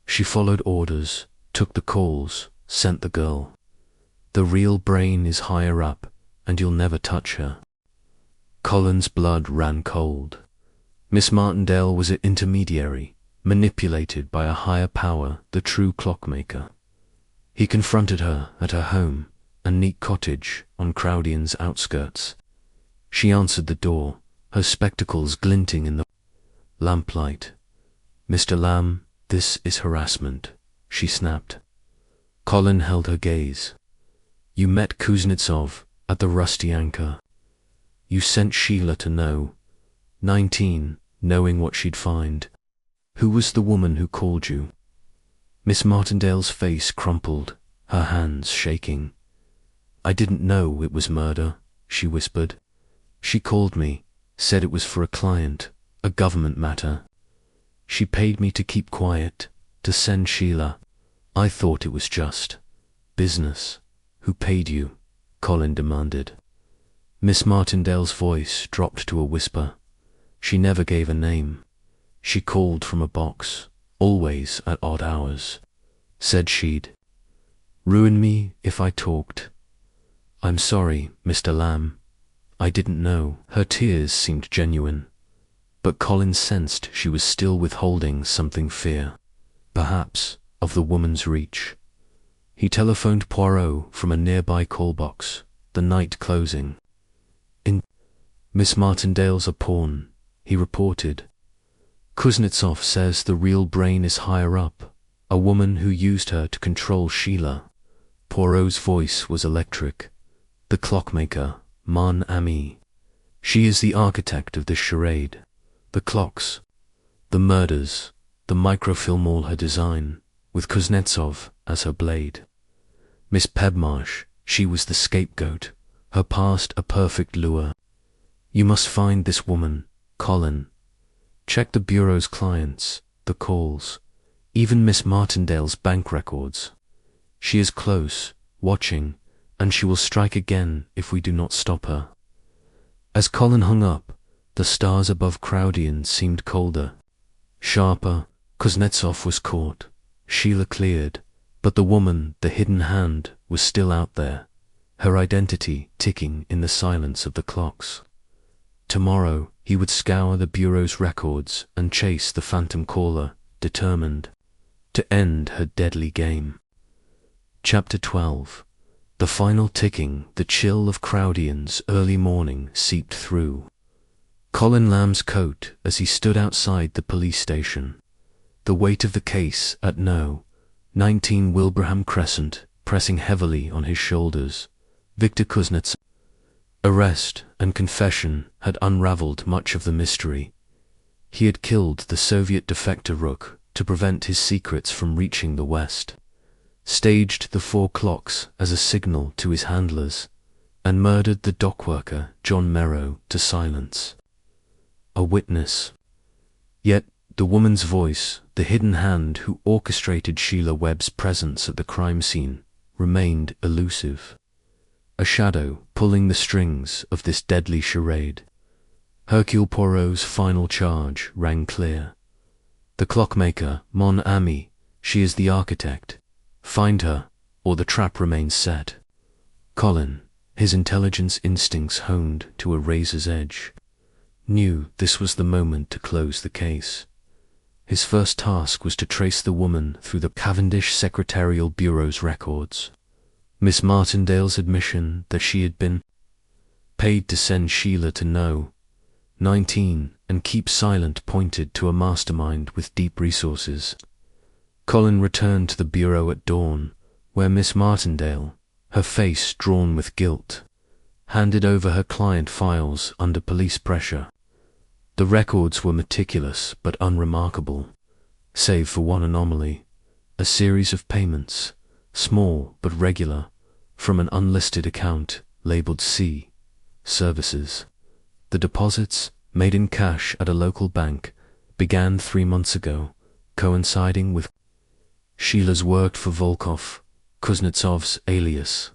She followed orders, took the calls, sent the girl. The real brain is higher up, and you'll never touch her." Colin's blood ran cold. Miss Martindale was an intermediary, manipulated by a higher power, the true clockmaker. He confronted her at her home, a neat cottage on Crowdian's outskirts. She answered the door, her spectacles glinting in the lamplight. "Mr. Lamb, this is harassment," she snapped. Colin held her gaze. "You met Kuznetsov at the Rusty Anchor. You sent Sheila to know, 19, knowing what she'd find. Who was the woman who called you?" Miss Martindale's face crumpled, her hands shaking. "I didn't know it was murder," she whispered. "She called me, said it was for a client, a government matter. She paid me to keep quiet, to send Sheila. I thought it was just business." "Who paid you?" Colin demanded. Miss Martindale's voice dropped to a whisper. She never gave a name. she called from a box, always at odd hours. Said she'd ruin me if I talked. I'm sorry, Mr. Lamb. I didn't know. Her tears seemed genuine, but Colin sensed she was still withholding something fear, perhaps, of the woman's reach. He telephoned Poirot from a nearby call box, the night closing. In Miss Martindale's a pawn, he reported. Kuznetsov says the real brain is higher up, a woman who used her to control Sheila. Poirot's voice was electric. The clockmaker, mon ami. She is the architect of this charade. The clocks, the murders, the microfilm, all her design, with Kuznetsov as her blade. Miss Pebmarsh, she was the scapegoat, her past a perfect lure. You must find this woman, Colin. Check the Bureau's clients, the calls, even Miss Martindale's bank records. She is close, watching, and she will strike again if we do not stop her. As Colin hung up, the stars above Crowdian seemed colder, sharper. Kuznetsov was caught, Sheila cleared, but the woman, the hidden hand, was still out there, her identity ticking in the silence of the clocks. Tomorrow he would scour the Bureau's records and chase the phantom caller, determined to end her deadly game. Chapter 12. The final ticking. The chill of Crowdian's early morning seeped through Colin Lamb's coat as he stood outside the police station, the weight of the case at No. 19 Wilbraham Crescent pressing heavily on his shoulders. Victor Kuznetsov. Arrest and confession had unraveled much of the mystery. He had killed the Soviet defector Rook to prevent his secrets from reaching the West, staged the 4 clocks as a signal to his handlers, and murdered the dockworker John Merrow to silence a witness. Yet the woman's voice, the hidden hand who orchestrated Sheila Webb's presence at the crime scene, remained elusive, a shadow pulling the strings of this deadly charade. Hercule Poirot's final charge rang clear. The clockmaker, mon ami, she is the architect. Find her, or the trap remains set. Colin, his intelligence instincts honed to a razor's edge, knew this was the moment to close the case. His first task was to trace the woman through the Cavendish Secretarial Bureau's records. Miss Martindale's admission that she had been paid to send Sheila to No. 19 and keep silent pointed to a mastermind with deep resources. Colin returned to the Bureau at dawn, where Miss Martindale, her face drawn with guilt, handed over her client files under police pressure. The records were meticulous but unremarkable, save for one anomaly, a series of payments, small but regular, from an unlisted account labeled C. Services. The deposits, made in cash at a local bank, began 3 months ago, coinciding with Sheila's worked for Volkov, Kuznetsov's alias.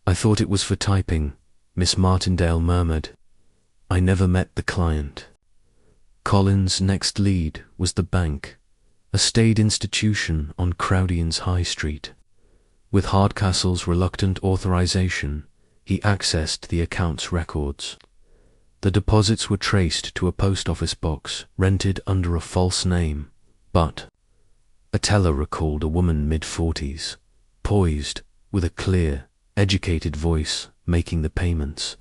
I thought it was for typing, Miss Martindale murmured. I never met the client. Colin's next lead was the bank, a staid institution on Crowdian's High Street. With Hardcastle's reluctant authorization, he accessed the account's records. The deposits were traced to a post office box rented under a false name, but a teller recalled a woman mid-40s, poised, with a clear, educated voice, making the payments.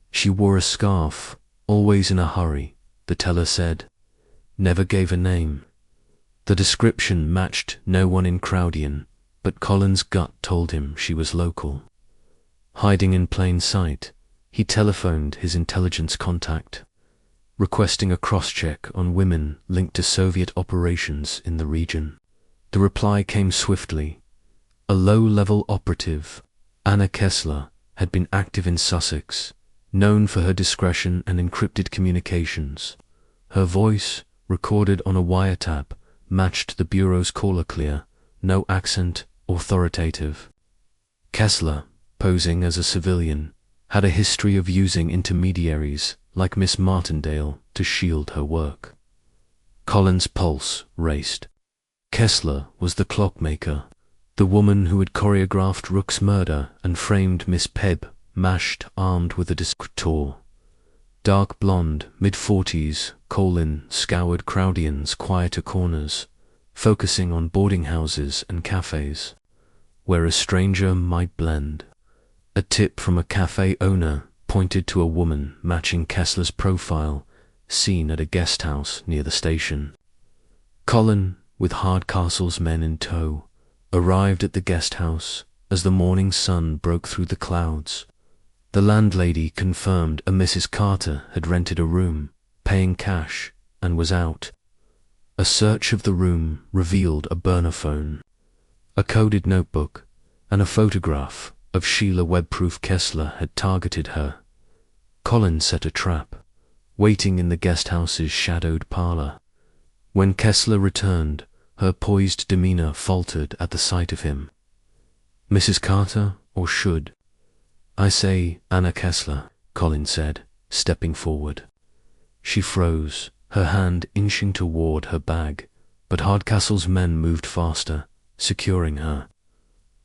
She wore a scarf, always in a hurry, the teller said, never gave a name. The description matched no one in Crowdian, but Colin's gut told him she was local. Hiding in plain sight, he telephoned his intelligence contact, requesting a cross-check on women linked to Soviet operations in the region. The reply came swiftly. A low-level operative, Anna Kessler, had been active in Sussex, known for her discretion and encrypted communications. Her voice, recorded on a wiretap, matched the Bureau's caller clear, no accent, authoritative. Kessler, posing as a civilian, had a history of using intermediaries like Miss Martindale to shield her work. Colin's pulse raced. Kessler was the clockmaker, the woman who had choreographed Rook's murder and framed Miss Peb, mashed, armed with a discretor. Dark blonde, mid-40s, Colin scoured Crowdian's quieter corners, focusing on boarding houses and cafes, where a stranger might blend. A tip from a cafe owner pointed to a woman matching Kessler's profile, seen at a guest house near the station. Colin, with Hardcastle's men in tow, arrived at the guest house as the morning sun broke through the clouds. The landlady confirmed a Mrs. Carter had rented a room, paying cash, and was out. A search of the room revealed a burner phone, a coded notebook, and a photograph of Sheila Webproof. Kessler had targeted her. Colin set a trap, waiting in the guest house's shadowed parlor. When Kessler returned, her poised demeanor faltered at the sight of him. "Mrs. Carter, or should I say Anna Kessler?" Colin said, stepping forward. She froze, her hand inching toward her bag, but Hardcastle's men moved faster, securing her.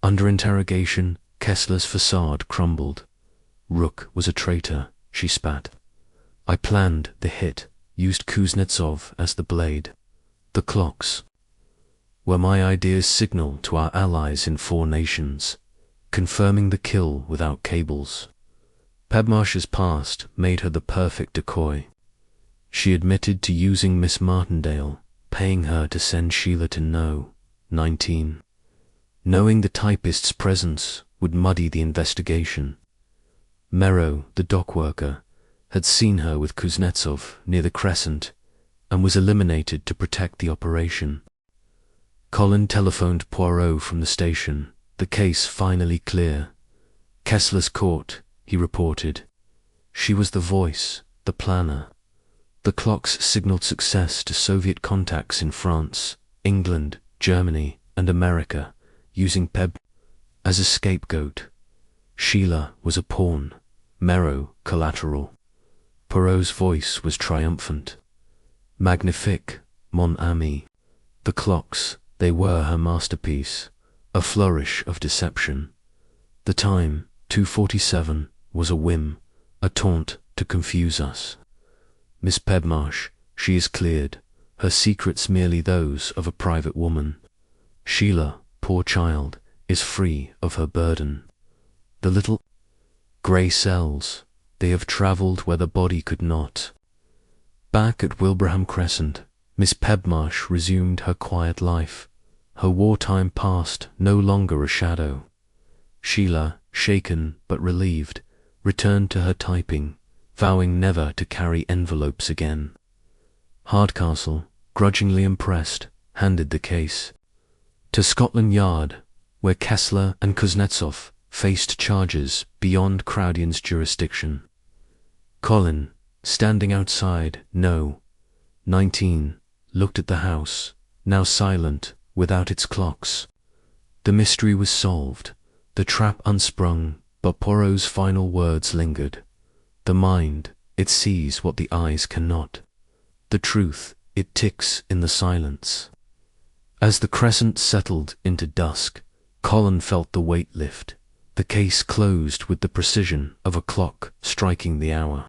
Under interrogation, Kessler's facade crumbled. "Rook was a traitor," she spat. "I planned the hit, used Kuznetsov as the blade. The clocks were my idea's signal to our allies in 4 nations, confirming the kill without cables." Pebmarsh's past made her the perfect decoy. She admitted to using Miss Martindale, paying her to send Sheila to know, 19. Knowing the typist's presence would muddy the investigation. Merrow, the dock worker, had seen her with Kuznetsov near the Crescent and was eliminated to protect the operation. Colin telephoned Poirot from the station, the case finally clear. "Kessler's caught," he reported. "She was the voice, the planner." The clocks signaled success to Soviet contacts in France, England, Germany, and America, using Peb as a scapegoat. Sheila was a pawn, Merrow collateral. Poirot's voice was triumphant. "Magnifique, mon ami." The clocks, they were her masterpiece, a flourish of deception. The time, 2:47, was a whim, a taunt to confuse us. "Miss Pebmarsh, she is cleared, her secrets merely those of a private woman. Sheila, poor child, is free of her burden. The little grey cells, they have travelled where the body could not." Back at Wilbraham Crescent, Miss Pebmarsh resumed her quiet life, her wartime past no longer a shadow. Sheila, shaken but relieved, returned to her typing, vowing never to carry envelopes again. Hardcastle, grudgingly impressed, handed the case to Scotland Yard, where Kessler and Kuznetsov faced charges beyond Crowdian's jurisdiction. Colin, standing outside No. 19, looked at the house, now silent, without its clocks. The mystery was solved, the trap unsprung, but Poirot's final words lingered. The mind, it sees what the eyes cannot. The truth, it ticks in the silence. As the crescent settled into dusk, Colin felt the weight lift, the case closed with the precision of a clock striking the hour.